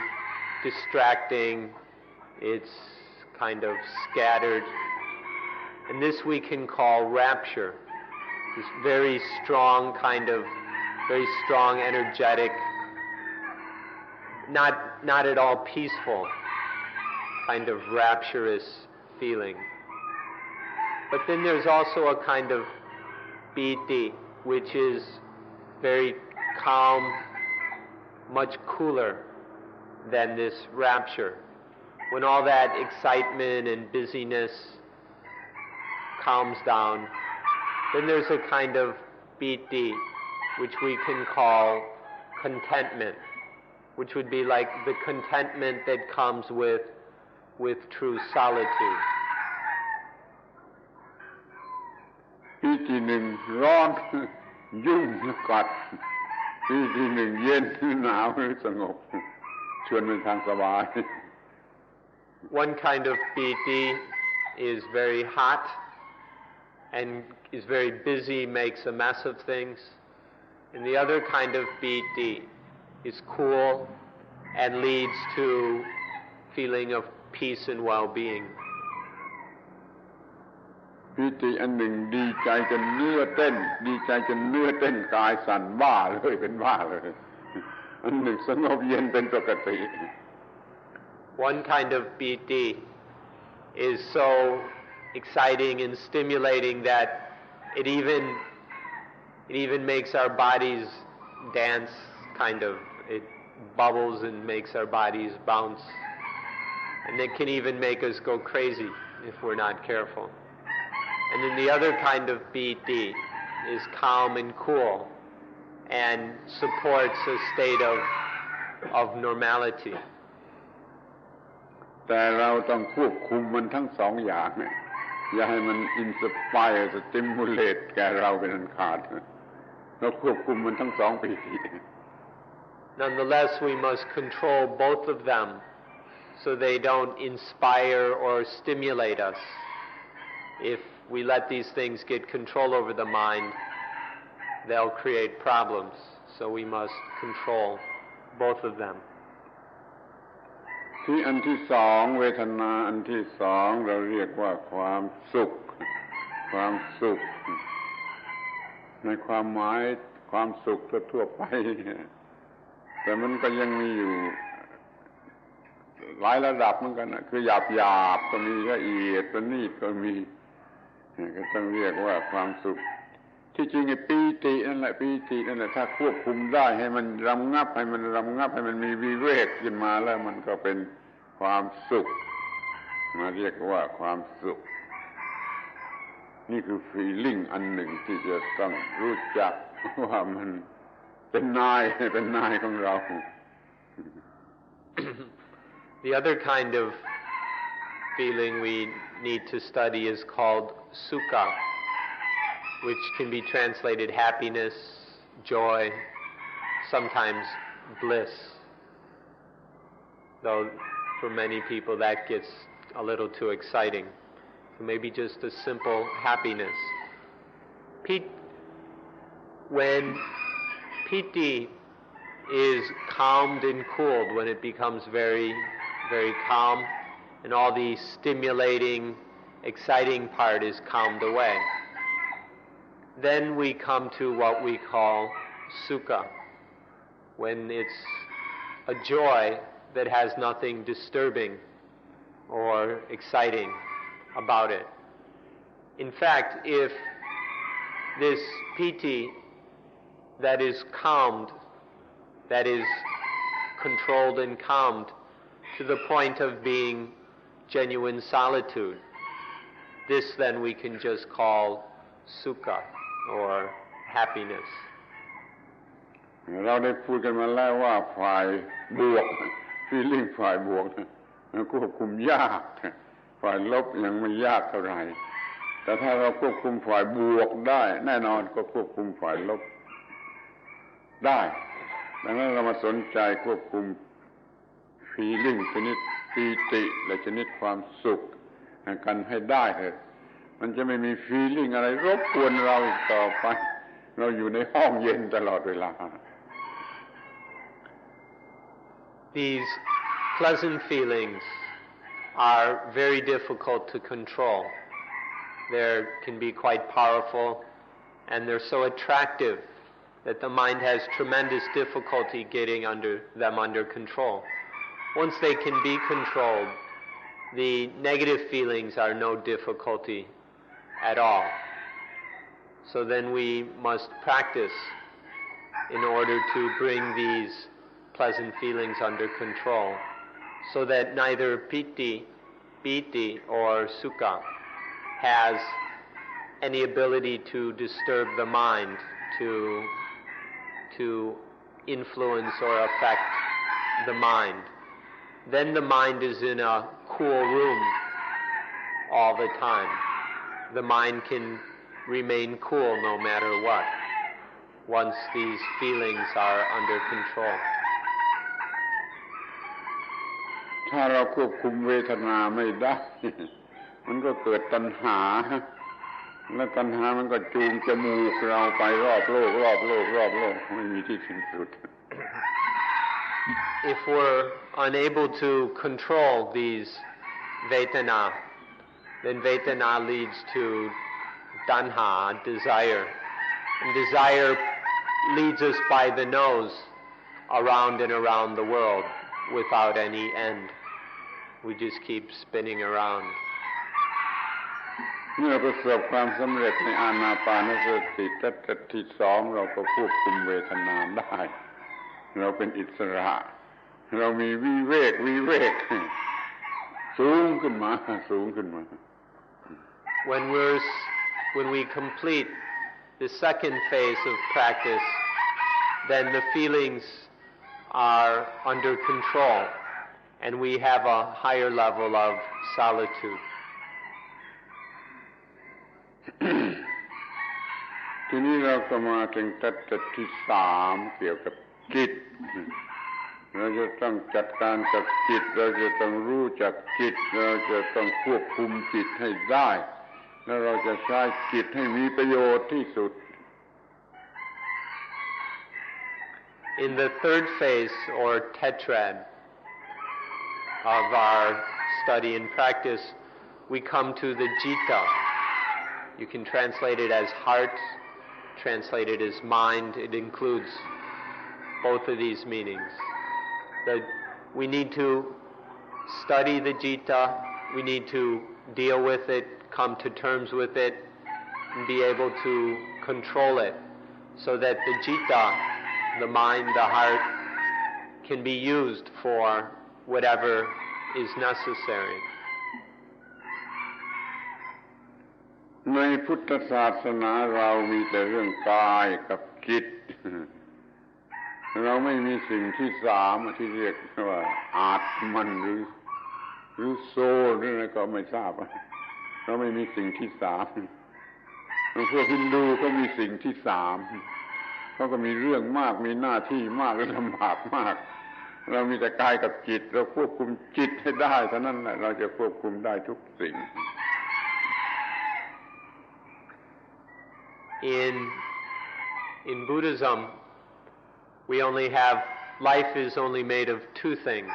distracting. It's kind of scattered. And this we can call rapture. This very strong, energetic, not at all peaceful, kind of rapturous feeling. But then there's also a kind of piti, which is very calm, much cooler than this rapture. When all that excitement and busyness calms down, then there's a kind of piti, which we can call contentment, which would be like the contentment that comes with true solitude. ปีติหนึ่งร้อนยุ่งกัดปีติหนึ่งเย็นหนาวสงบชวนไปทางสบาย One kind of piti is very hot and is very busy, makes a mess of things. And the other kind of piti is cool and leads to feeling of peace and well-being. ปีติอันหนึ่งดีใจจนเนื้อเต้นกายสั่นบ้าเลยเป็นบ้าเลย อันหนึ่งสงบเย็นเป็นปกติ One kind of piti is so exciting and stimulating that it even makes our bodies dance, kind of. It bubbles and makes our bodies bounce. And it can even make us go crazy if we're not careful. And then the other kind of piti is calm and cool and supports a state of normality. แต่เราต้องควบคุมมันทั้งสองอย่างเนี่ยอย่าให้มันอินสไปร์สติมูเลตแก่เราเป็นอันขาดเราควบคุมมันทั้งสองปีติ Nonetheless, we must control both of them so they don't inspire or stimulate us. If we let these things get control over the mind, they'll create problems. So we must control both of them. ที่อันที่สองเวทนาอันที่สองเราเรียกว่าความสุขในความหมายความสุขทั่วไปแต่มันก็ยังมีอยู่หลายระดับเหมือนกันนะคือหยาบก็มีละเอียดประณีตก็มีก็ต้องเรียกว่าความสุขที่จริงไอ้ปีตินั่นแหละถ้าควบคุมได้ให้มันรำงับให้มันมีวิเวกขึ้นมาแล้วมันก็เป็นความสุขมาเรียกว่าความสุขนี่คือ feeling อันหนึ่งที่จะต้องรู้จักว่ามันเป็นนายของเรา The other kind of feeling we need to study is called Sukkah, which can be translated happiness, joy, sometimes bliss. Though for many people that gets a little too exciting. So maybe just a simple happiness. When piti is calmed and cooled, when it becomes very, very calm, and all the stimulating, exciting part is calmed away, then we come to what we call Sukkah, when it's a joy that has nothing disturbing or exciting about it. In fact, if this piti that is calmed, that is controlled and calmed to the point of being genuine solitude, this then we can just call Sukkah or happiness. เราได้พูดกันมาแล้วว่าฝ่ายบวก feeling ฝ่ายบวกควบคุมยากฝ่ายลบยังไม่ยากเท่าไหร่แต่ถ้าเราควบคุมฝ่ายบวกได้แน่นอนก็ควบคุมฝ่ายลบได้ดังนั้นเรามาสนใจควบคุม feeling ชนิดปีติและชนิดความสุขกันให้ได้เถอะมันจะไม่มี feeling อะไรรบกวนเราอีกต่อไปเราอยู่ในห้องเย็นตลอดเวลา These pleasant feelings are very difficult to control. They can be quite powerful, and they're so attractive that the mind has tremendous difficulty getting them under control. Once they can be controlled, the negative feelings are no difficulty at all. So then we must practice in order to bring these pleasant feelings under control, so that neither piti or Sukkah has any ability to disturb the mind, to influence or affect the mind. Then the mind is in a cool room all the time. The mind can remain cool no matter what, once these feelings are under control. ถ้าเราควบคุมเวทนาไม่ได้ มันก็เกิดตัณหาและตัณหามันก็จูงจมูกเราไปรอบโลกไม่มีที่สิ้นสุด If we're unable to control these vedana, then vedana leads to tanha, desire. And desire leads us by the nose around and around the world without any end. We just keep spinning around. เมื่อประสบความสำเร็จในอานาปานสติทัศน์ที่สองเราก็ควบคุมเวทนาได้เราเป็นอิสระเรามีวิเวกสูงขึ้นมา When we complete the second phase of practice, then the feelings are under control and we have a higher level of solitude. ทีนี้เราก็มาถึงทัศน์ที่สามเกี่ยวกับจิตเราจะต้องจัดการกับจิตเราจะต้องรู้จักจิตเราจะต้องควบคุมจิตให้ได้แล้วเราจะใช้จิตให้มีประโยชน์ที่สุด In the third phase or tetrad of our study and practice, we come to the citta. You can translate it as heart, translate it as mind. It includes both of these meanings. That we need to study the citta, we need to deal with it, come to terms with it, and be able to control it so that the citta, the mind, the heart, can be used for whatever is necessary. ในพุทธศาสนาเรามีแต่เรื่องกายกับจิต เราไม่มีสิ่งที่สามที่เรียกว่าอาตมันหรือโซลหรืออะไรก็ไม่ทราบเราไม่มีสิ่งที่สามพวกฮินดูเขามีสิ่งที่สามเขาก็มีเรื่องมากมีหน้าที่มากและลำบากมากเรามีแต่กายกับจิตเราควบคุมจิตให้ได้เท่านั้นแหละเราจะควบคุมได้ทุกสิ่ง In Buddhism, we only have, life is only made of two things,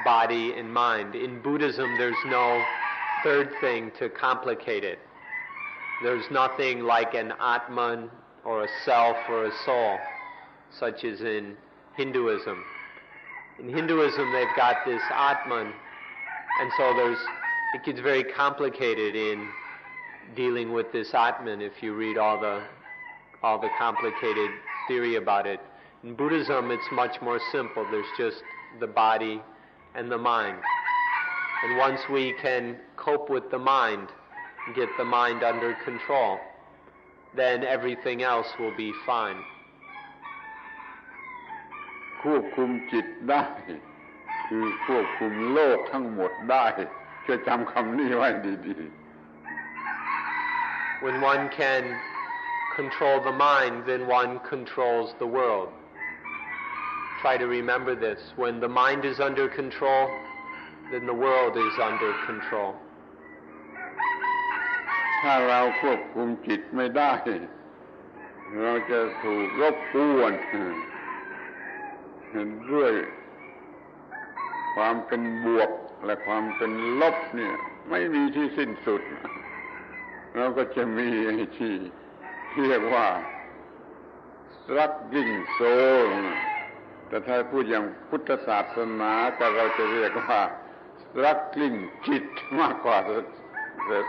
body and mind. In Buddhism, there's no third thing to complicate it. There's nothing like an Atman or a self or a soul, such as in Hinduism. In Hinduism, they've got this Atman, and so it gets very complicated in dealing with this Atman if you read all the complicated theory about it. In Buddhism, it's much more simple. There's just the body and the mind. And once we can cope with the mind, get the mind under control, then everything else will be fine. ควบคุมจิตได้คือควบคุมโลกทั้งหมดได้ช่วยจำคำนี้ไว้ดีๆ When one can control the mind, then one controls the world. Try to remember this. When the mind is under control, then the world is under control. ถ้าเราควบคุมจิตไม่ได้เราจะถูกรบกวนด้วยความเป็นบวกและความเป็นลบเนี่ยไม่มีที่สิ้นสุดเราก็จะมีที่เรียกว่า struggling soul แต่ถ้าพูดอย่างพุทธศาสนาก็เราจะเรียกว่า struggling จิตมากกว่า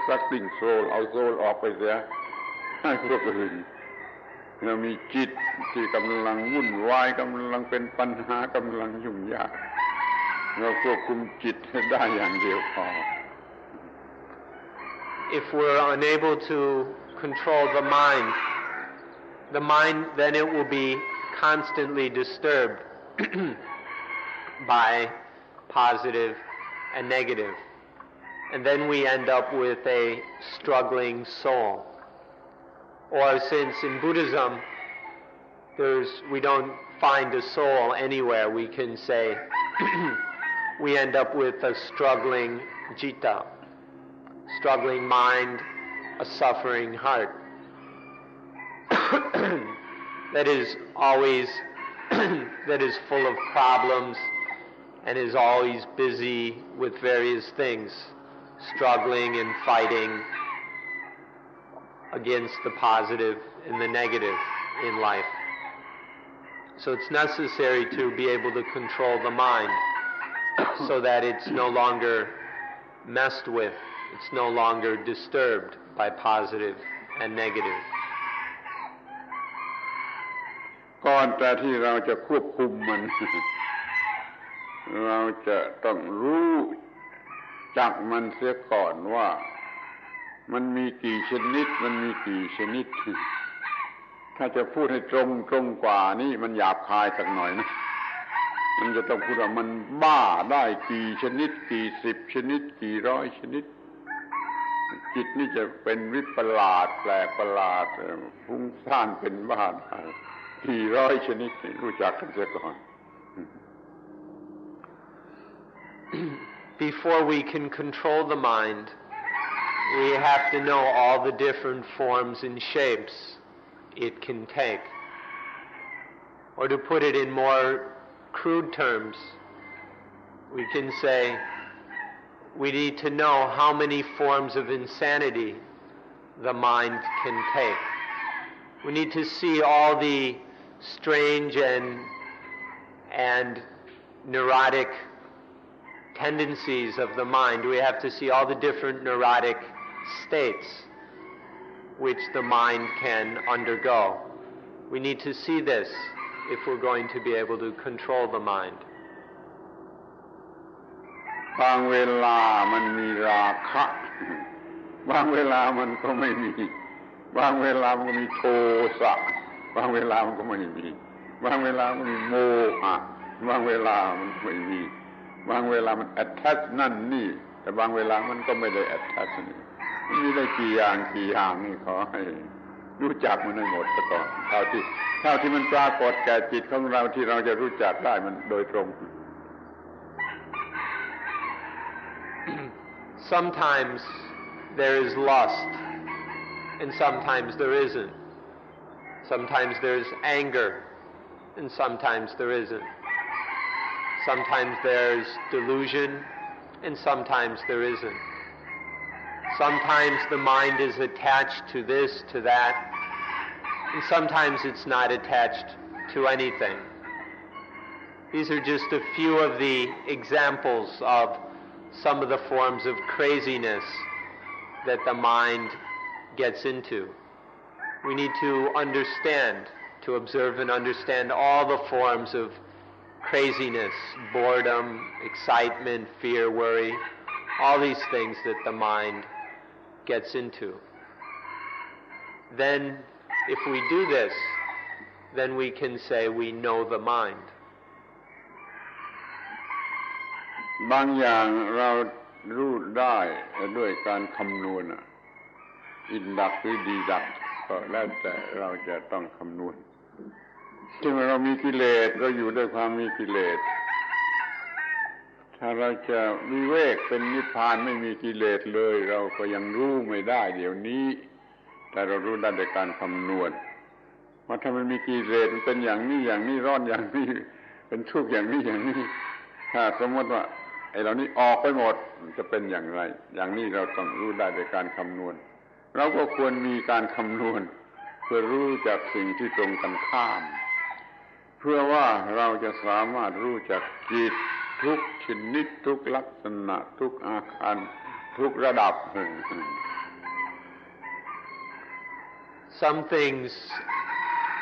struggling soul เอา soul ออกไปเสียให้พวกอื่นเรามีจิตที่กำลังวุ่นวายกำลังเป็นปัญหากำลังยุ่งยากเราควบคุมจิตให้ได้อย่างเดียวพอ If we're unable to control the mind, then it will be constantly disturbed by positive and negative. And then we end up with a struggling soul. Or since in Buddhism, we don't find a soul anywhere, we can say we end up with a struggling citta, struggling mind, a suffering heart. That is always that is full of problems and is always busy with various things, struggling and fighting against the positive and the negative in life. So it's necessary to be able to control the mind so that it's no longer messed with, it's no longer disturbed by positive and negative. ก่อนแต่ที่เราจะควบคุมมัน เราจะต้องรู้จักมันเสียก่อนว่ามันมีกี่ชนิดมันมีกี่ชนิด ถ้าจะพูดให้ตรงกว่านี่มันหยาบคายสักหน่อยนะมันจะต้องพูดว่ามันบ้าได้กี่ชนิดกี่สิบชนิดกี่ร้อยชนิดจิตนี่จะเป็นวิปลาสแปลกประหลาดฟุ้งซ่านเป็นบ้าได้กี่ร้อยชนิดรู้จักกันเสียก่อน Before we can control the mind, we have to know all the different forms and shapes it can take. Or to put it in more crude terms, we can say we need to know how many forms of insanity the mind can take. We need to see all the strange and neurotic tendencies of the mind. We have to see all the different neurotic states which the mind can undergo. We need to see this if we're going to be able to control the mind. บางเวลามันมีราคะบางเวลามันก็ไม่มีบางเวลามันก็มีโทสะบางเวลามันก็ไม่มีบางเวลามันมีโมหะบางเวลามันไม่มีบางเวลามัน attach นั่นนี่แต่บางเวลามันก็ไม่ได้ attach นี่มันมีได้กี่อย่างนี่ขอให้รู้จักมันให้หมดซะก่อนเท่าที่มันปรากฏแก่จิตของเราที่เราจะรู้จักได้มันโดยตรง Sometimes there is lust and sometimes there isn't. Sometimes there's anger and sometimes there isn't. Sometimes there's delusion and sometimes there isn't. Sometimes the mind is attached to this, to that, and sometimes it's not attached to anything. These are just a few of the examples of some of the forms of craziness that the mind gets into. We need to understand, to observe and understand all the forms of craziness, boredom, excitement, fear, worry, all these things that the mind gets into. Then, if we do this, then we can say we know the mind. บางอย่างเรารู้ได้ด้วยการคำนวณอินดักหรือดีดักก็แล้วแต่เราจะต้องคำนวณเช่นเรามีกิเลสเราอยู่ด้วยความมีกิเลสถ้าเราจะวิเวกเป็นนิพพานไม่มีกิเลสเลยเราก็ยังรู้ไม่ได้เดี๋ยวนี้แต่เรารู้ได้ด้วยการคำนวณว่าถ้ามันมีกิเลสมันเป็นอย่างนี้ร้อนอย่างนี้เป็นทุกข์อย่างนี้ถ้าสมมติว่าไอ้เหล่านี้ออกไปหมดจะเป็นอย่างไรอย่างนี้เราต้องรู้ได้ด้วยการคำนวณเราก็ควรมีการคำนวณเพื่อรู้จักสิ่งที่ตรงกันข้ามเพื่อว่าเราจะสามารถรู้จักจิตทุกชนิดทุกลักษณะทุกอาการทุกระดับ Some things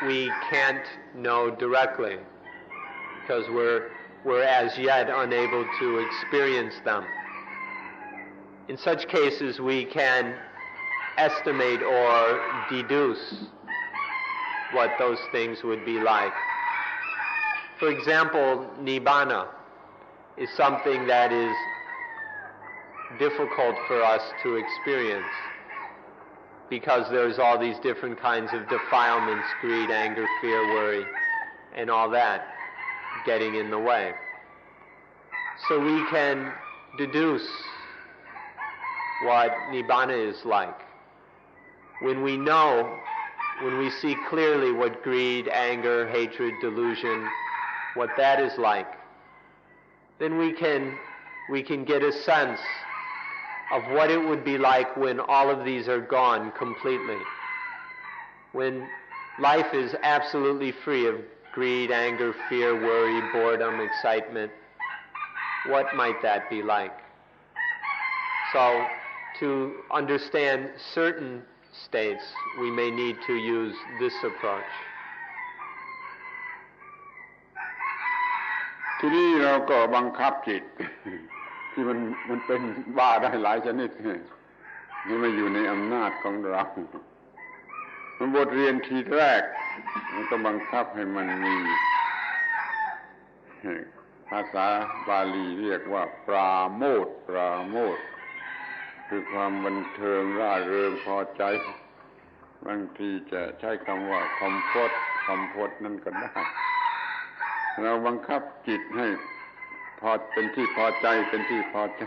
we can't know directly because we're as yet unable to experience them. In such cases we can estimate or deduce what those things would be like. For example, nibbana is something that is difficult for us to experience because there's all these different kinds of defilements, greed, anger, fear, worry, and all that getting in the way. So we can deduce what nibbana is like. When we see clearly what greed, anger, hatred, delusion, what that is like, then we can get a sense of what it would be like when all of these are gone completely. When life is absolutely free of greed, anger, fear, worry, boredom, excitement. What might that be like? So, to understand certain states, we may need to use this approach. ทีนี้เราก็บังคับจิต ที่มันเป็นบ้าได้หลายชนิดนี่มาอยู่ในอำนาจของเราบทเรียนทีแรกมันก็บังคับให้มันมีภาษาบาลีเรียกว่าปราโมทย์ปราโมทย์คือความบันเทิงร่าเริงพอใจบางทีจะใช้คำว่าคอมฟอร์ตคอมฟอร์ตนั่นก็ได้เราบังคับจิตให้พอเป็นที่พอใจเป็นที่พอใจ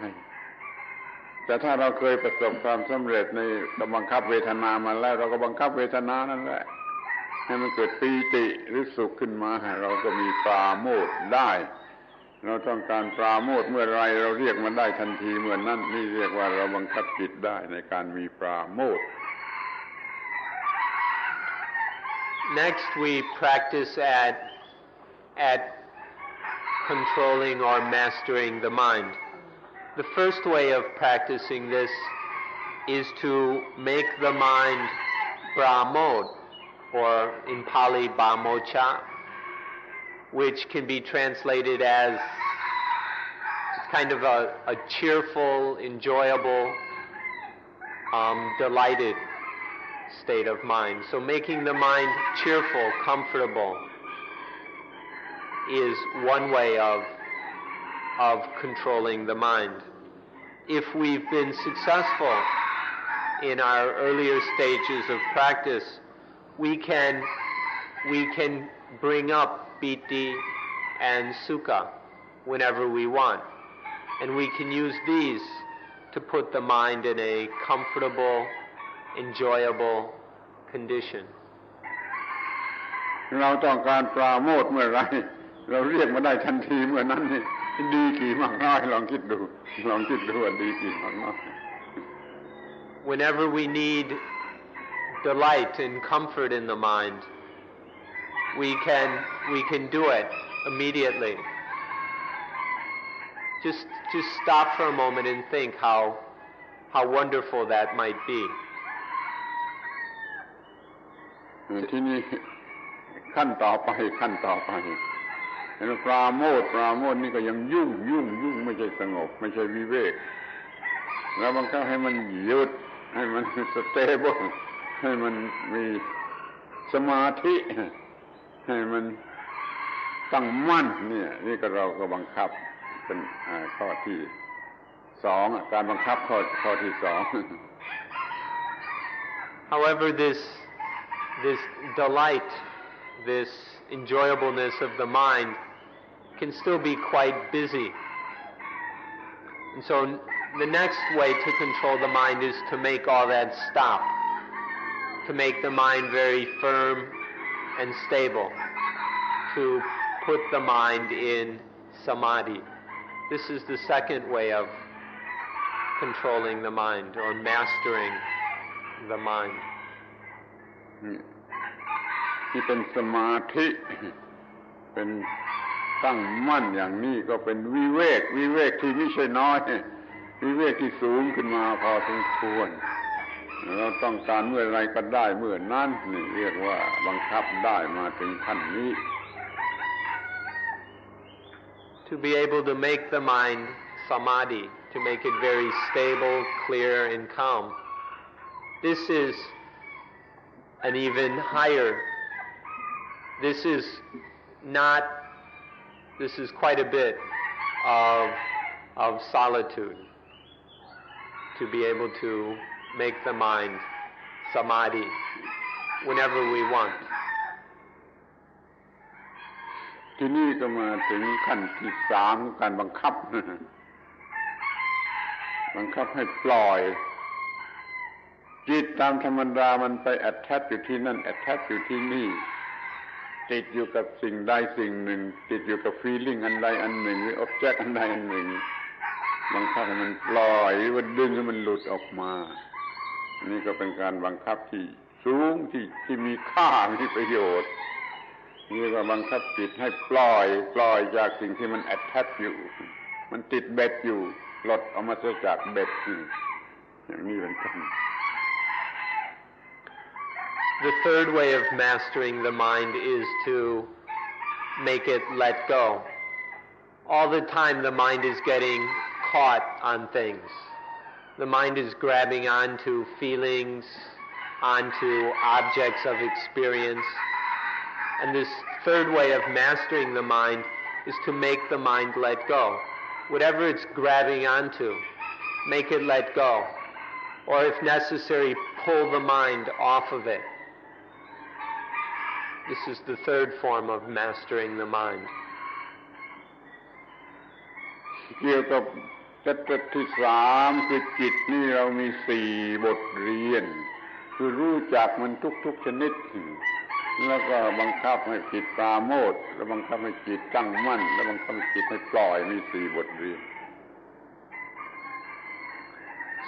แต่ถ้าเราเคยประสบความสำเร็จในการบังคับเวทนามาแล้วเราก็บังคับเวทนานั่นแหละให้มันเกิดปีติหรือสุขขึ้นมาเราก็มีปราโมทย์ได้เราต้องการปราโมทย์เมื่อไรเราเรียกมันได้ทันทีเมื่อนั้นนี่เรียกว่าเราบังคับจิตได้ในการมีปราโมทย์ Next we practice at controlling or mastering the mind. The first way of practicing this is to make the mind pramod, or in Pali bamocha, which can be translated as kind of a cheerful, enjoyable, delighted state of mind. So making the mind cheerful, comfortable, is one way of controlling the mind. If we've been successful in our earlier stages of practice, we can bring up piti and Sukkah whenever we want. And we can use these to put the mind in a comfortable, enjoyable condition. เราต้องการปราโมทย์เมื่อไรเราเรียกมาได้ทันทีเมื่อนั้นนี่ดีกี่มากน้อยลองคิดดูว่าดีกี่มากน้อย Whenever we need delight and comfort in the mind, we can do it immediately. Just stop for a moment and think how wonderful that might be. ที่นี่ขั้นต่อไปปราโมทย์นี่ก็ยังยุ่งไม่ใช่สงบไม่ใช่วิเวกแล้วบังคับให้มันหยุดให้มันสเตเบิลให้มันมีสมาธิให้มันตั้งมั่นเนี่ยนี่ก็เราก็บังคับเป็นข้อที่2การบังคับข้อที่2 However, this delight, this enjoyableness of the mind can still be quite busy. And so the next way to control the mind is to make all that stop, to make the mind very firm and stable, to put the mind in samadhi. This is the second way of controlling the mind or mastering the mind. ที่เป็นสมาธิเป็นตั้งมั่นอย่างนี้ก็เป็นวิเวกที่ไม่ใช่น้อยวิเวกที่สูงขึ้นมาพอสมควรเราต้องการเมื่อไรก็ได้เมื่อนั้นนี่เรียกว่าบังคับได้มาถึงขั้นนี้ To be able to make the mind samadhi, to make it very stable, clear, and calm. This is an even higher. This is quite a bit of solitude, to be able to make the mind samadhi whenever we want. ที่นี่ก็มาถึงขั้นที่3การบังคับให้ปล่อยจิตตามธรรมดามันไปแอทแทชอยู่ที่นั่นแอทแทชอยู่ที่นี่ติดอยู่กับสิ่งใดสิ่งหนึ่งติดอยู่กับฟีลลิ่งอันใดอันหนึ่งหรืออ็อบเจกต์อันใดอันหนึ่งบังคับให้มันปล่อยหรือว่าดึงให้มันหลุดออกมานี่ก็เป็นการบังคับที่สูงที่มีค่ามีประโยชน์ เรียกว่าบังคับจิตให้ปล่อยจากสิ่งที่มัน attach อยู่มันติดเบ็ดอยู่หลุดออกมาจากเบ็ดอย่างนี้เป็นต้น The third way of mastering the mind is to make it let go. All the time the mind is getting caught on things. The mind is grabbing onto feelings, onto objects of experience. And this third way of mastering the mind is to make the mind let go. Whatever it's grabbing onto, make it let go. Or if necessary, pull the mind off of it. This is the third form of mastering the mind. เกี่ยวกับจัตที่สามคือจิตนี่เรามี4บทเรียนคือรู้จักมันทุกชนิดแล้วก็บังคับให้จิตปราโมทย์แล้วบังคับให้จิตตั้งมั่นแล้วบังคับให้จิตให้ปล่อยมี4บทเรียน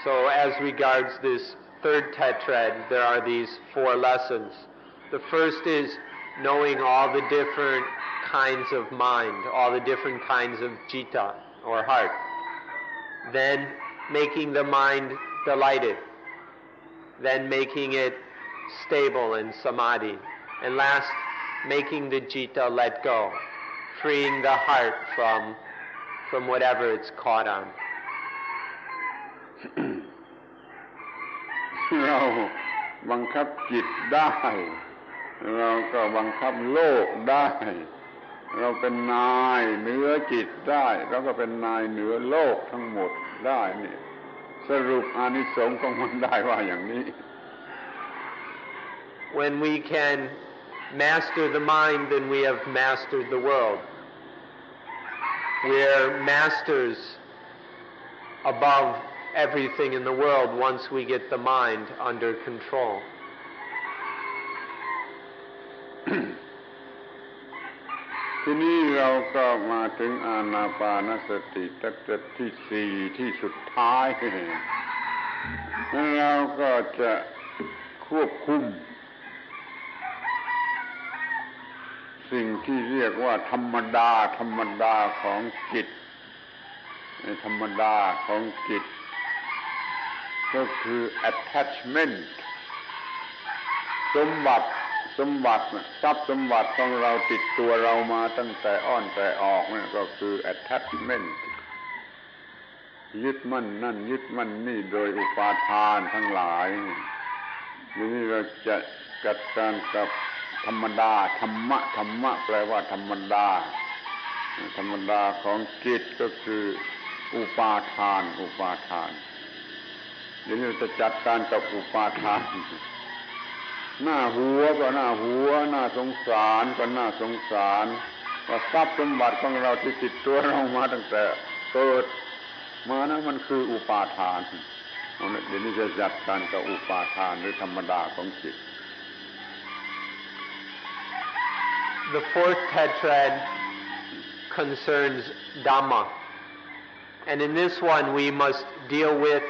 So as regards this third tetrad, there are these 4 lessons. The first is knowing all the different kinds of mind, all the different kinds of citta or heart. Then making the mind delighted. Then making it stable in samadhi. And last, making the citta let go, freeing the heart from whatever it's caught on. เราบังคับจิตได้เราก็บังคับโลกได้เราเป็นนายเหนือจิตได้เราก็เป็นนายเหนือโลกทั้งหมดได้นี่สรุปอานิสงส์ของมันได้ว่าอย่างนี้ When we can master the mind, then we have mastered the world. We're masters above everything in the world once we get the mind under control. ทีนี้เราก็มาถึงอานาปานสติตัตที่4ที่สุดท้ายเราก็จะควบคุมสิ่งที่เรียกว่าธรรมดาของจิตธรรมดาของจิตก็คือ attachment สมบัติทรัพย์สมบัติของเราติดตัวเรามาตั้งแต่อ้อนแต่ออกนี่ก็คือ attachment ยึดมั่นนั่นยึดมั่นนี่โดยอุปาทานทั้งหลายนี่เราจะจัดการกับธรรมดาธรรมะแปลว่าธรรมดาของจิตก็คืออุปาทานเดี๋ยวนี้เราจะจัดการกับอุปาทานหน้าหัวก็หน้าหัวหน้าสงสารก็น่าสงสารว่าทรัพย์สมบัติของเราที่ติดตัวเรามาตั้งแต่เกิดมานะมันคืออุปาทานเดี๋ยวนี้จะจัดการกับอุปาทานหรือธรรมดาของจิต The fourth tetrad concerns Dhamma. And in this one we must deal with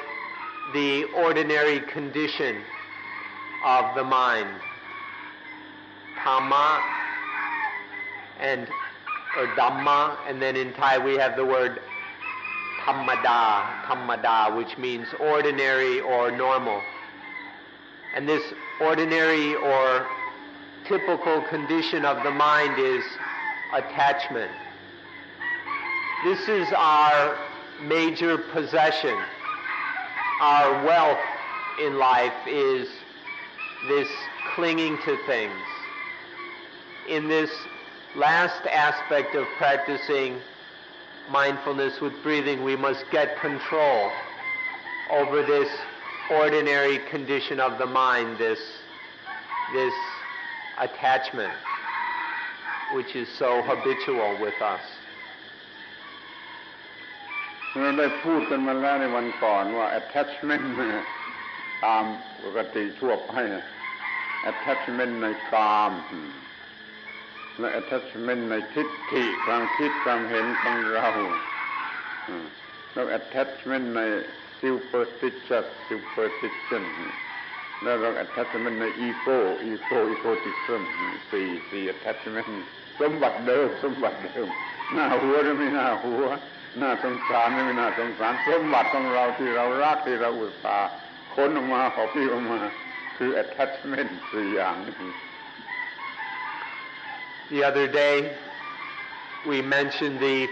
the ordinary condition of the mind. Dhamma or Dhamma, and then in Thai we have the word Thammada, which means ordinary or normal. And this ordinary or typical condition of the mind is attachment. This is our major possession. Our wealth in life is this clinging to things. In this last aspect of practicing mindfulness with breathing, we must get control over this ordinary condition of the mind, this attachment, which is so habitual with us. เราได้พูดกันมาแล้วในวันก่อนว่า attachment ตามปกติทั่วไป attachment ในกามและ attachment ในทิฏฐิความคิดความเห็นของเราแล้ว attachment ใน superstition แล้วก็ attachment ใน egotism สี่ attachment สมบัติเดิมหน้าหัวหรือไม่หน้าหัวหน้าสงสารหรือไม่น่าสงสารสมบัติของเราที่เรารักที่เราอุตส่าห์ค้นออกมาหอบพิ้วออกมาคือ attachment สี่อย่างนี้ The other day we mentioned the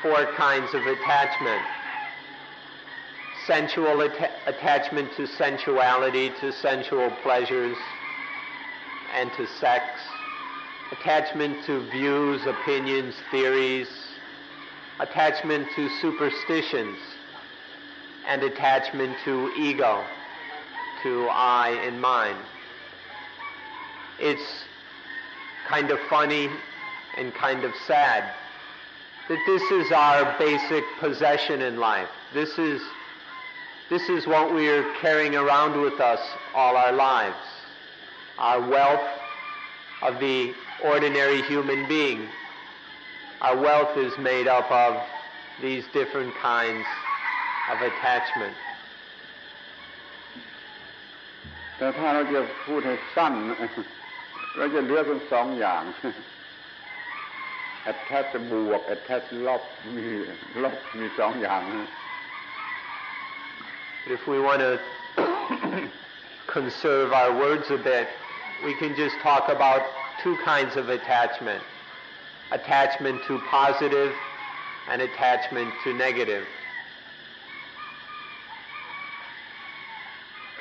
4 kinds of attachment. Sensual attachment to sensuality, to sensual pleasures, and to sex. Attachment to views, opinions, theories. Attachment to superstitions. And attachment to ego, to I and mine. It's kind of funny and kind of sad that this is our basic possession in life. This is what we are carrying around with us all our lives. Our wealth of the ordinary human being. Our wealth is made up of these different kinds of attachment. แต่ถ้าเราจะพูดให้สั้นเราจะเหลือเป็น2 อย่าง attach บวก attach ลบมี2 อย่าง If we want to conserve our words a bit, we can just talk about 2 kinds of attachment. Attachment to positive and attachment to negative.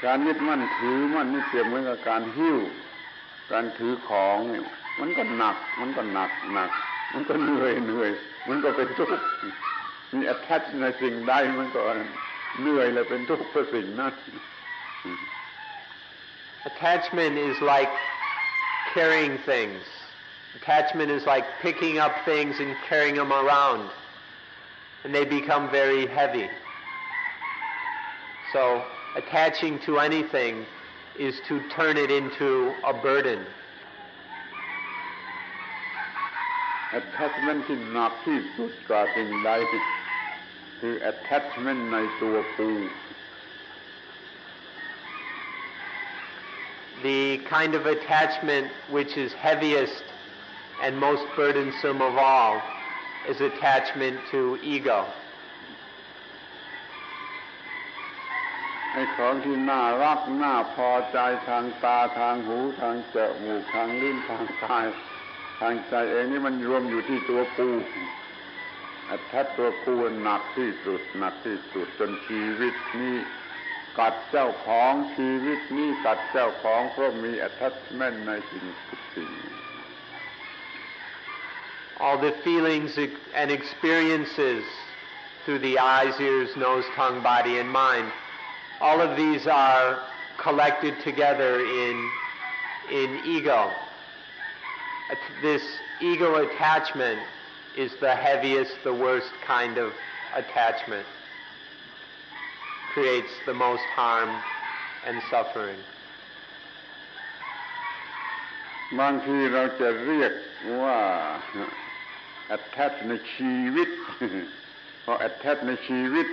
การยึดมั่นถือมั่นนี่เปรียบเหมือนกับการหิ้วการถือของเนี่ยมันก็หนักมันก็เหนื่อยมันก็เป็นทุกข์มี attach ในสิ่งใดมันก็เหนื่อยและเป็นทุกข์เพราะสิ่งนั้น Attachment is like carrying things. Attachment is like picking up things and carrying them around, and they become very heavy. So attaching to anything is to turn it into a burden. Attachment ที่หนักที่สุดกว่าสิ่งใดคือ attachment ในตัวกู The kind of attachment which is heaviest and most burdensome of all is attachment to ego. ไอ้ของที่น่ารักน่าพอใจทางตาทางหูทางจมูกทางลิ้นทางกายทางใจเองนี่มันรวมอยู่ที่ตัวกูattach ตัวกูหนักที่สุดจนชีวิตนี้กัดเจ้าของชีวิตนี้กัดเจ้าของเพราะมี attachment ในสิ่งทุกสิ่ง All the feelings and experiences through the eyes, ears, nose, tongue, body, and mind, all of these are collected together in ego. This ego attachment is the heaviest, the worst kind of attachment. Creates the most harm and suffering. บางทีเราจะเรียกว่า attach ในชีวิตพอ attach ในชีวิต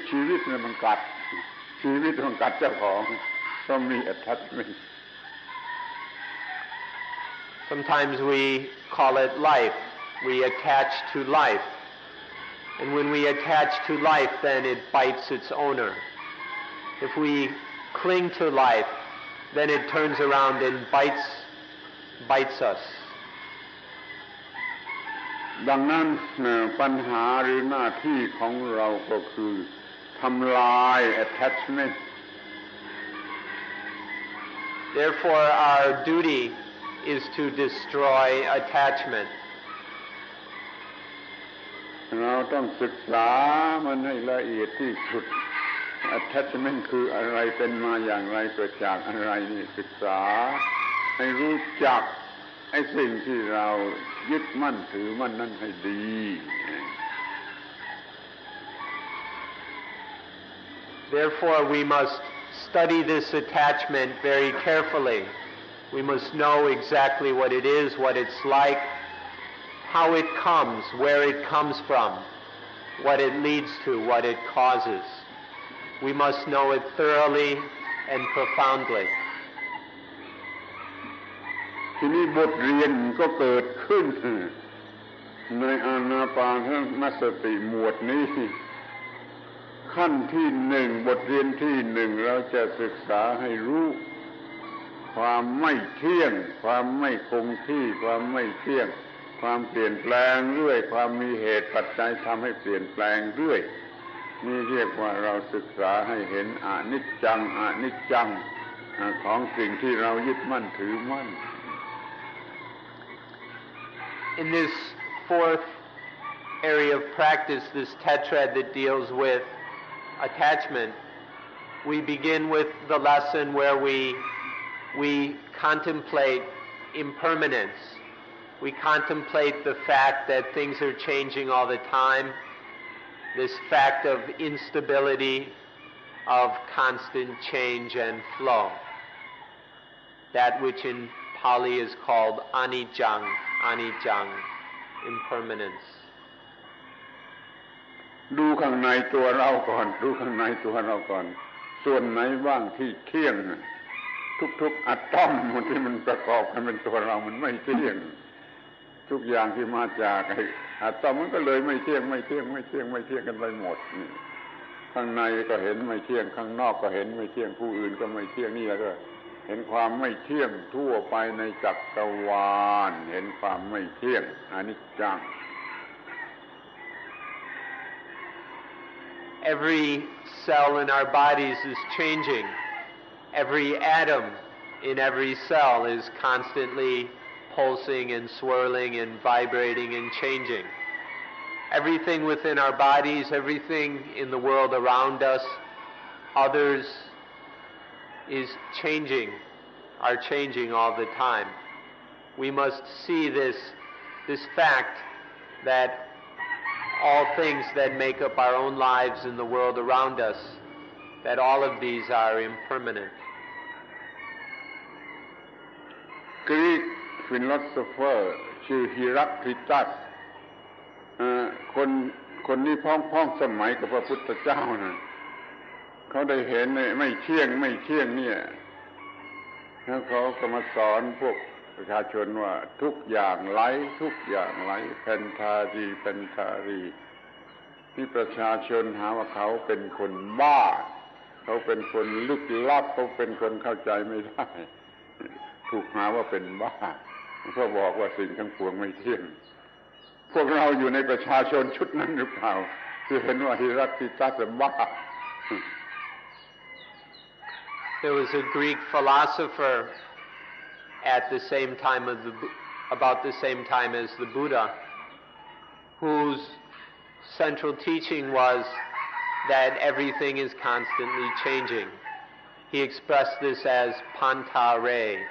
เนี่ยมันกัดชีวิตมันกัดเจ้าของต้องมี attachment. Sometimes we call it life. We attach to life. And when we attach to life, then it bites its owner. If we cling to life, then it turns around and bites us. ดังนั้นปัญหาหรือหน้าที่ของเราก็คือทำลาย attachment. Therefore, our duty is to destroy attachment. เราต้องศึกษามันให้ละเอียดที่สุด attachment คืออะไรเป็นมาอย่างไรเกิดจากอะไรนี่ศึกษาให้รู้จักไอ้สิ่งที่เรายึดมั่นถือมั่นนั่นให้ดี Therefore, we must study this attachment very carefully. We must know exactly what it is, what it's like, how it comes, where it comes from, what it leads to, what it causes. We must know it thoroughly and profoundly. ทีนี้บทเรียนก็เกิดขึ้นในอานาปานสติหมวดนี้ขั้นที่หนึ่งบทเรียนที่หนึ่งเราจะศึกษาให้รู้ความไม่เที่ยงความไม่คงที่ความไม่เที่ยงความเปลี่ยนแปลงเรื่อยความมีเหตุปัจจัยทำให้เปลี่ยนแปลงเรื่อยนี่เรียกว่าเราศึกษาให้เห็นอนิจจังของสิ่งที่เรายึดมั่นถือมั่น In this fourth area of practice, this tetrad that deals with attachment, we begin with the lesson where we contemplate impermanence. We contemplate the fact that things are changing all the time, this fact of instability, of constant change and flow. That which in Pali is called anicca, impermanence. ดูข้างในตัวเราก่อนดูข้างในตัวเราก่อนส่วนไหนบ้างที่เที่ยงทุกๆอะตอมที่มันประกอบกันเป็นตัวเรามันไม่เที่ยงทุกอย่างที่มาจากอะตอมมันก็เลยไม่เที่ยงกันไปหมดนี่ข้างในก็เห็นไม่เที่ยงข้างนอกก็เห็นไม่เที่ยงผู้อื่นก็ไม่เที่ยงนี่แหละก็เห็นความไม่เที่ยงทั่วไปในจักรวาลเห็นความไม่เที่ยงอนิจจังEvery cell in our bodies is changing. Every atom in every cell is constantly pulsing and swirling and vibrating and changing. Everything within our bodies, everything in the world around us, others is changing, are changing all the time. We must see this fact that all things that make up our own lives in the world around us, that all of these are impermanent. Greek philosopher ชื่อฮิรัคลิตัสคนนี้พ้องสมัยกับพระพุทธเจ้านะเขาได้เห็นไม่เที่ยงเนี่ยแล้วเขาก็มาสอนพวกประชาชนว่าทุกอย่างไหลเพนทารีที่ประชาชนหาว่าเขาเป็นคนบ้าเขาเป็นคนลึกลับเขาเป็นคนเข้าใจไม่ได้ถูกหาว่าเป็นบ้าเพราะบอกว่าสิ่งทั้งปวงไม่เที่ยงพวกเราอยู่ในประชาชนชุดนั้นหรือเปล่าที่เห็นว่าฮิรัคลิตัสเป็นบ้า There was a Greek philosopher at the same time about the same time as the Buddha, whose central teaching was that everything is constantly changing. He expressed this as pantare,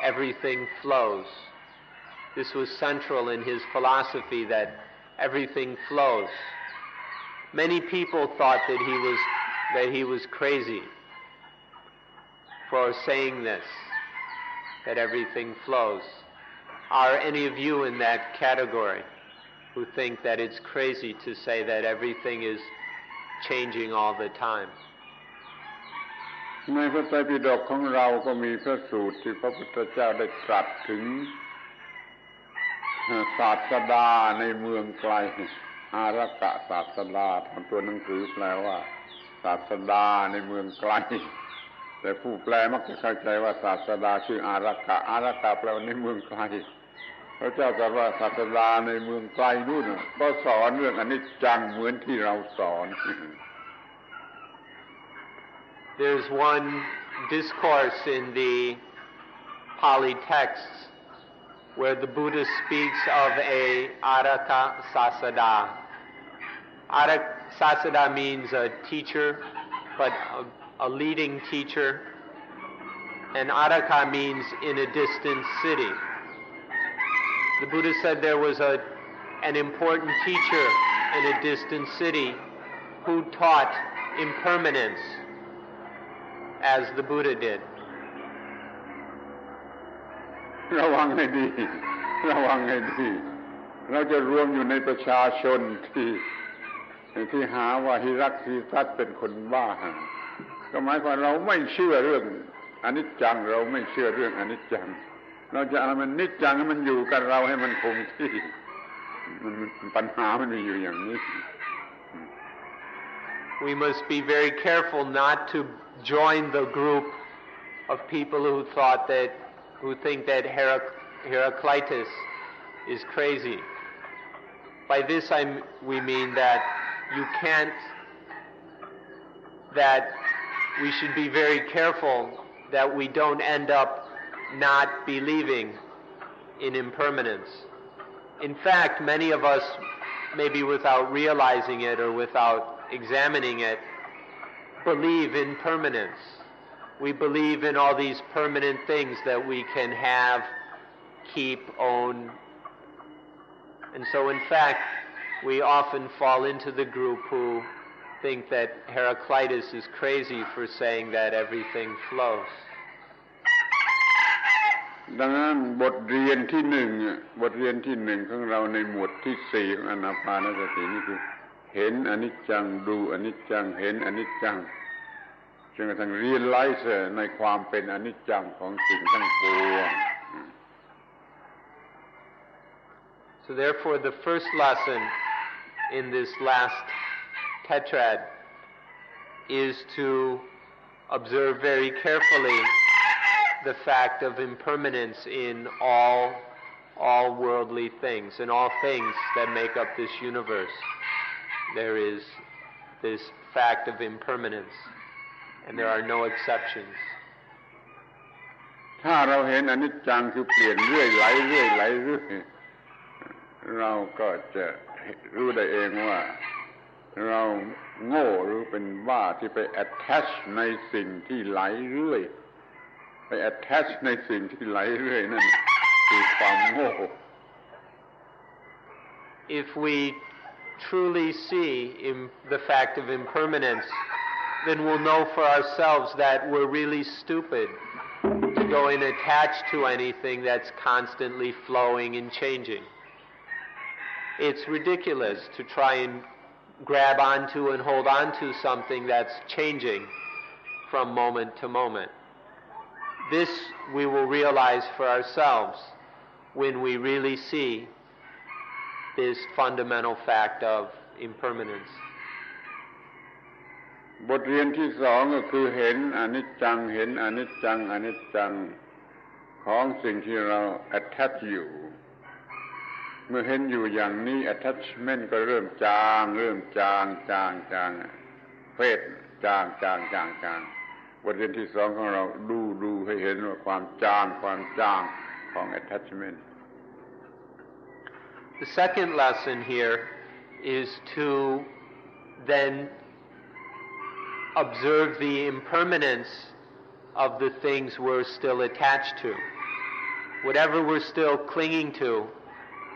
everything flows. This was central in his philosophy, that everything flows. Many people thought that he was crazy for saying this, that everything flows. Are any of you in that category who think that it's crazy to say that everything is changing all the time? ในพระไตรปิฎกของเราก็มีพระสูตรที่พระพุทธเจ้าได้ตรัสถึงศาสดาในเมืองไกลอารักขศาสดาตัวหนังสือแปลว่าศาสดาในเมืองไกลแต่ผู้แปลมักจะเข้าใจว่าศาสดาชื่ออารักขแปลว่าในเมืองไกลพระเจ้าตรัสว่าศาสดาในเมืองไกลนู่นก็สอนเรื่องอนิจจังเหมือนที่เราสอน There's one discourse in the Pali texts where the Buddha speaks of a Araka Sasada. Araka Sasada means a teacher, but a leading teacher, and Araka means in a distant city. The Buddha said there was an important teacher in a distant city who taught impermanence, as the Buddha did. ระวังให้ดีเราจะรวมอยู่ในประชาชนที่หาว่าฮิรัคลิตัสเป็นคนบ้าก็หมายความเราไม่เชื่อเรื่องอนิจจังเราไม่เชื่อเรื่องอนิจจัง เราจะเอามันนิจจังให้มันอยู่กับเราให้มันคงที่มันปัญหามันมีอยู่อย่างนี้ We must be very careful not to join the group of people who think that Heraclitus is crazy. By this we mean that that we should be very careful that we don't end up not believing in impermanence. In fact, many of us, maybe without realizing it or without examining it, believe in permanence. We believe in all these permanent things that we can have, keep, own. And so in fact, we often fall into the group who think that Heraclitus is crazy for saying that everything flows. ดังนั้นบทเรียนที่หนึ่งของเราในหมวดที่สี่ของอานาปานสตินี่คือเห็นอนิจจังดูอนิจจังเห็นอนิจจังจนกระทั่ง realize ในความเป็นอนิจจังของสิ่งทั้งปวง So therefore the first lesson in this last tetrad is to observe very carefully the fact of impermanence in all worldly things, in all things that make up this universe. There is this fact of impermanence, and there are no exceptions. ถ้าเราเห็นอนิจจังคือเปลี่ยนเรื่อยไหลเราก็จะรู้ได้เองว่าเราโง่หรือเป็นบ้าที่ไป attach ในสิ่งที่ไหลเรื่อยไป attach ในสิ่งที่ไหลเรื่อยนั่นคือความโง่ If we truly see the fact of impermanence, then we'll know for ourselves that we're really stupid to go and attach to anything that's constantly flowing and changing. It's ridiculous to try and grab onto and hold onto something that's changing from moment to moment. This we will realize for ourselves when we really see this fundamental fact of impermanence. บทเรียนที่สองก็คือเห็นอนิจจังเห็นอนิจจังของสิ่งที่เรา attach อยู่เมื่อเห็นอยู่อย่างนี้ attachment ก็เริ่มจางเฟดจางบทเรียนที่สองของเราดูให้เห็นว่าความจางของ attachment. The second lesson here is to then observe the impermanence of the things we're still attached to. Whatever we're still clinging to,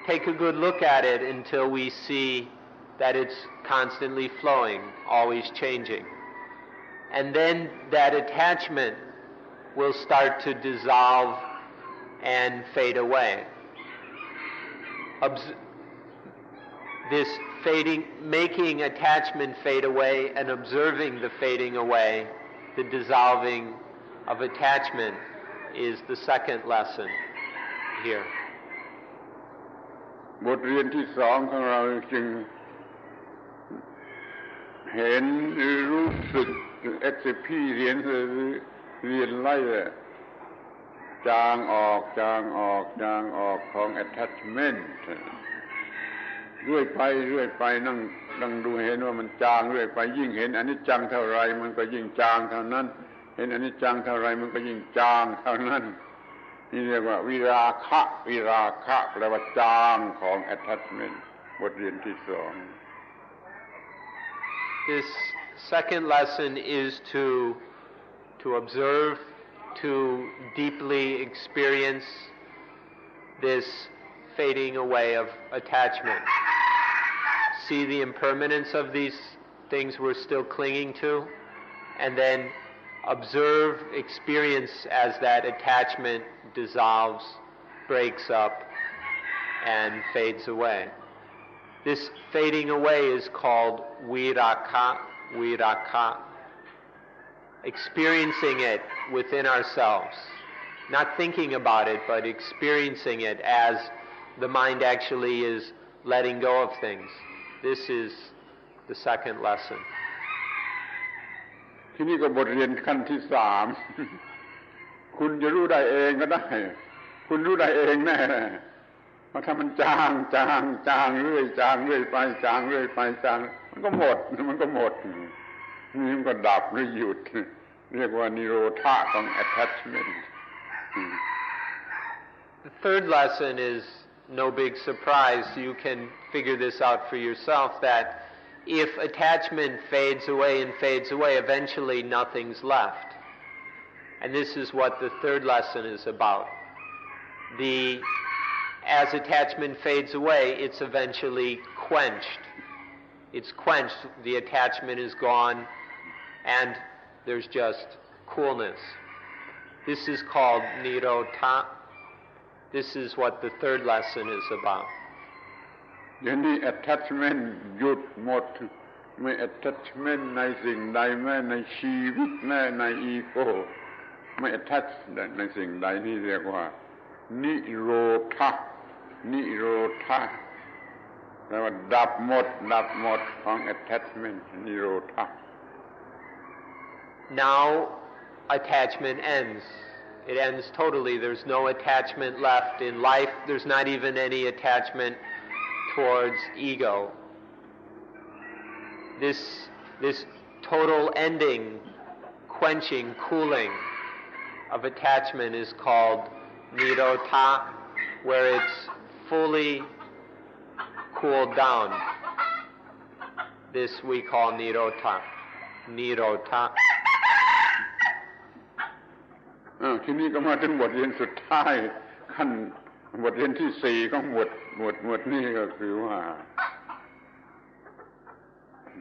take a good look at it until we see that it's constantly flowing, always changing. And then that attachment will start to dissolve and fade away. This making attachment fade away and observing the fading away, the dissolving of attachment, is the second lesson here. บทเรียนที่สองของเราจึงเห็นหรือรู้สึก experience เรียนไล่จางออกของ attachment เรื่อยไปนั่งดูเห็นว่ามันจางเรื่อยไปยิ่งเห็นอนิจจังเท่าไรมันก็ยิ่งจางเท่านั้นเห็นอนิจจังเท่าไรมันก็ยิ่งจางเท่านั้นนี่เรียกว่าวิราคะแปลว่าจางของ attachment บทเรียนที่สอง This second lesson is to observe, to deeply experience this fading away of attachment. See the impermanence of these things we're still clinging to, and then observe, experience as that attachment dissolves, breaks up, and fades away. This fading away is called viraka. Experiencing it within ourselves. not thinking about it, but experiencing it as the mind actually is letting go of things. This is the second lesson. ที่นี่ก็บทเรียนขั้นที่สาม คุณจะรู้ได้เองก็ได้ คุณรู้ได้เองแน่เพราะถ้ามันจางเรื่อยจางเรื่อยไปจางเรื่อยไปจางมันก็หมดนี่มันก็ดับหรือหยุดเรียกว่านิโรธาของ attachment. The third lesson is no big surprise. You can figure this out for yourself, that if attachment fades away, eventually nothing's left. And this is what the third lesson is about. As attachment fades away, it's eventually quenched. It's quenched, the attachment is gone, and there's just coolness. This is called nirodha. This is what the third lesson is about. อย่างนี้ attachment หยุดหมดไม่ attachment ในสิ่งใดแม้ในชีวิตแม้ในอีโก้ไม่ attach ในสิ่งใดนี่เรียกว่านิโรธาแปลว่าดับหมดของ attachment นิโรธา Now attachment ends. It ends totally. There's no attachment left in life. There's not even any attachment towards ego. This total ending, quenching, cooling of attachment is called nirodha, where it's fully cooled down. This we call nirodha. ทีนี้ก็มาถึงบทเรียนสุดท้ายขั้นบทเรียนที่สี่ของหมวดนี้ก็คือว่า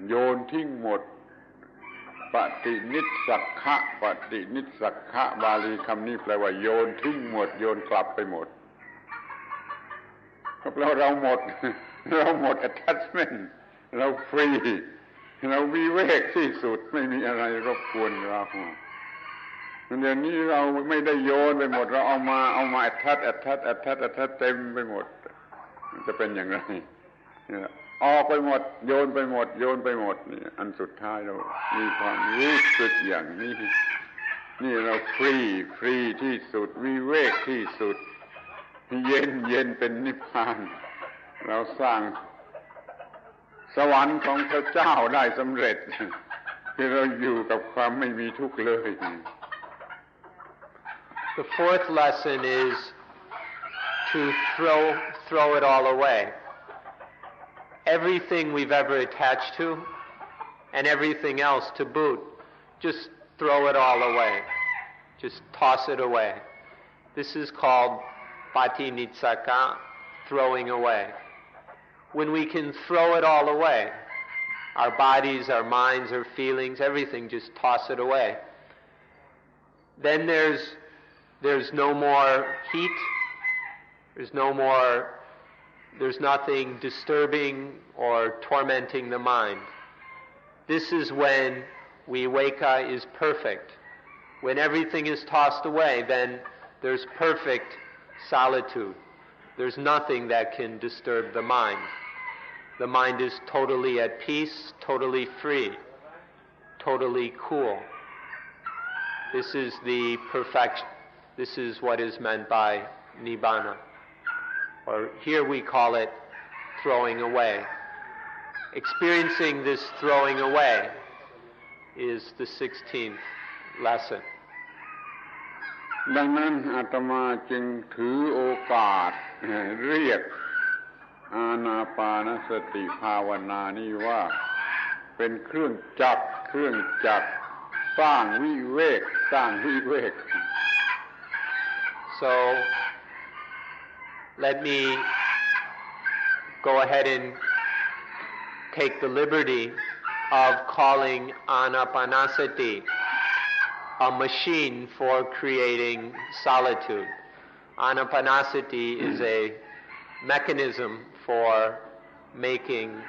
โยนทิ้งหมดปฏินิสสักขะบาลีคำนี้แปลว่าโยนทิ้งหมดโยนกลับไปหมดก็แปลว่าเราหมด attachment เราฟรีเราวิเวกที่สุดไม่มีอะไรรบกวนเราเดี๋ยวนี้เราไม่ได้โยนไปหมดเราเอามา attach เต็มไปหมดจะเป็นอย่างไรออกไปหมดโยนไปหมดนี่อันสุดท้ายเรามีความรู้สึกอย่างนี้นี่เราฟรีที่สุดวิเวกที่สุดเย็นเป็นนิพพานเราสร้างสวรรค์ของพระเจ้าได้สำเร็จที่เราอยู่กับความไม่มีทุกข์เลย The fourth lesson is to throw it all away. Everything we've ever attached to, and everything else to boot, just throw it all away. Just toss it away. This is called patinitsaka, throwing away. When we can throw it all away, our bodies, our minds, our feelings, everything, just toss it away. Then there's no more heat, there's nothing disturbing or tormenting the mind. This is when viveka is perfect. When everything is tossed away, then there's perfect solitude. There's nothing that can disturb the mind. The mind is totally at peace, totally free, totally cool. This is the perfection. This is what is meant by nibbana. Or here we call it throwing away. Experiencing this throwing away is the 16th lesson. ดังนั้นอาตมาจึงถือโอกาสเรียกอานาปานสติภาวนานี้ว่าเป็นเครื่องจักรสร้างวิเวก So let me go ahead and take the liberty of calling anapanasati a machine for creating solitude. Anapanasati is a mechanism for making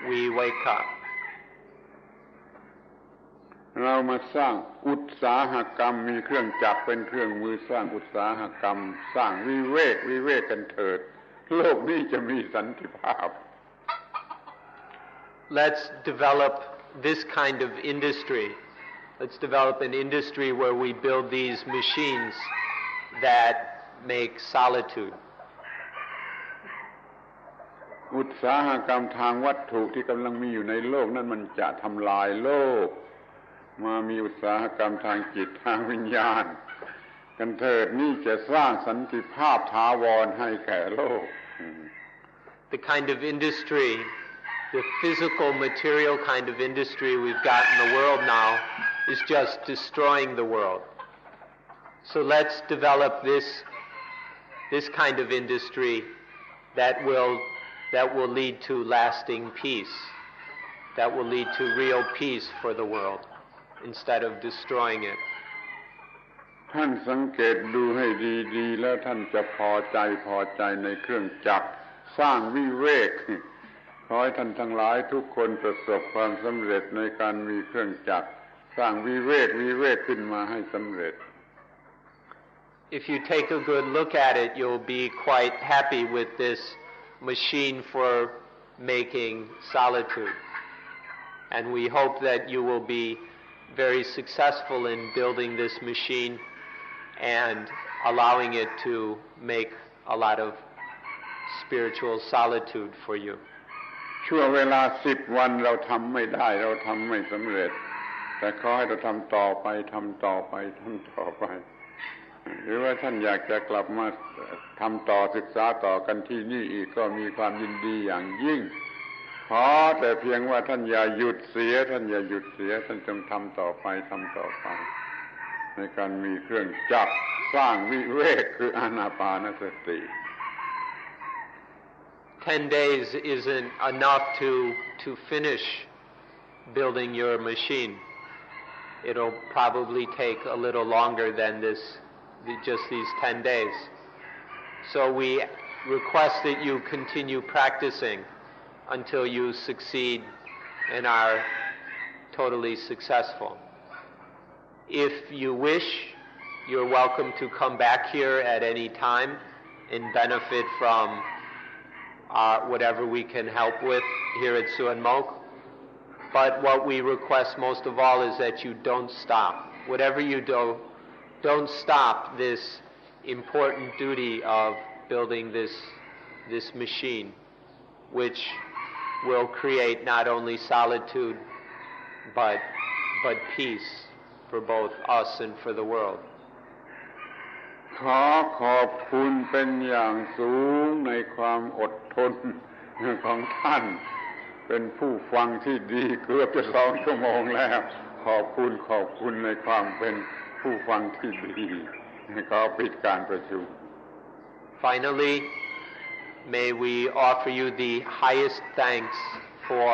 we wake up. เรามาสร้างอุตสาหกรรมมีเครื่องจักรเป็นเครื่องมือสร้างอุตสาหกรรมสร้างวิเวกกันเถิดโลกนี้จะมีสันติภาพ Let's develop this kind of industry. Let's develop an industry where we build these machines that make solitude. อุตสาหกรรมทางวัตถุที่กำลังมีอยู่ในโลกนั้นมันจะทำลายโลกมามีอุตสาหกรรมทางจิตทางวิญญาณกันเถิดนี่จะสร้างสันติภาพถาวรให้แก่โลก The kind of industry, the physical, material kind of industry we've got in the world now is just destroying the world. So let's develop this kind of industry that will lead to lasting peace, that will lead to real peace for the world instead of destroying it. ท่านสังเกตดูให้ดีๆแล้วท่านจะพอใจในเครื่องจักรสร้างวิเวกขอให้ท่านทั้งหลายทุกคนประสบความสำเร็จในการมีเครื่องจักรสร้างวิเวกขึ้นมาให้สำเร็จ If you take a good look at it, you'll be quite happy with this machine for making solitude. And we hope that you will be very successful in building this machine and allowing it to make a lot of spiritual solitude for you. ชั่วเวลา10 วันเราทำไม่ได้เราทำไม่สำเร็จแต่ขอให้เราทำต่อไปหรือว่าท่านอยากจะกลับมาทำต่อศึกษาต่อกันที่นี่อีกก็มีความยินดีอย่างยิ่งขอแต่เพียงว่าท่านอย่าหยุดเสียท่านจงทำต่อไปในการมีเครื่องจักรสร้างวิเวกคืออานาปานสติ 10 days isn't enough to finish building your machine. It'll probably take a little longer than just these 10 days. So we request that you continue practicing until you succeed and are totally successful. If you wish, you're welcome to come back here at any time and benefit from whatever we can help with here at Suan Mok. But what we request most of all is that you don't stop. Whatever you do, don't stop this important duty of building this machine, which will create not only solitude but peace for both us and for the world. ขอบคุณเป็นอย่างสูงในความอดทนของท่านเป็นผู้ฟังที่ดีเกือบจะ2 ชั่วโมงแล้วขอบคุณในความเป็นผู้ฟังที่ดีขอปิดการประชุม Finally, may we offer you the highest thanks for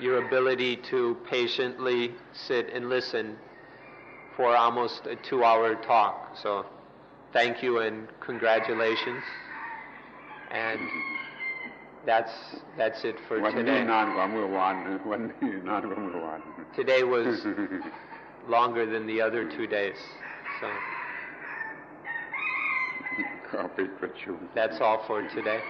your ability to patiently sit and listen for almost a 2-hour talk. So thank you and congratulations. And that's it for today. วันนี้นานกว่าเมื่อวาน Today was longer than the other 2 days. So that's all for today.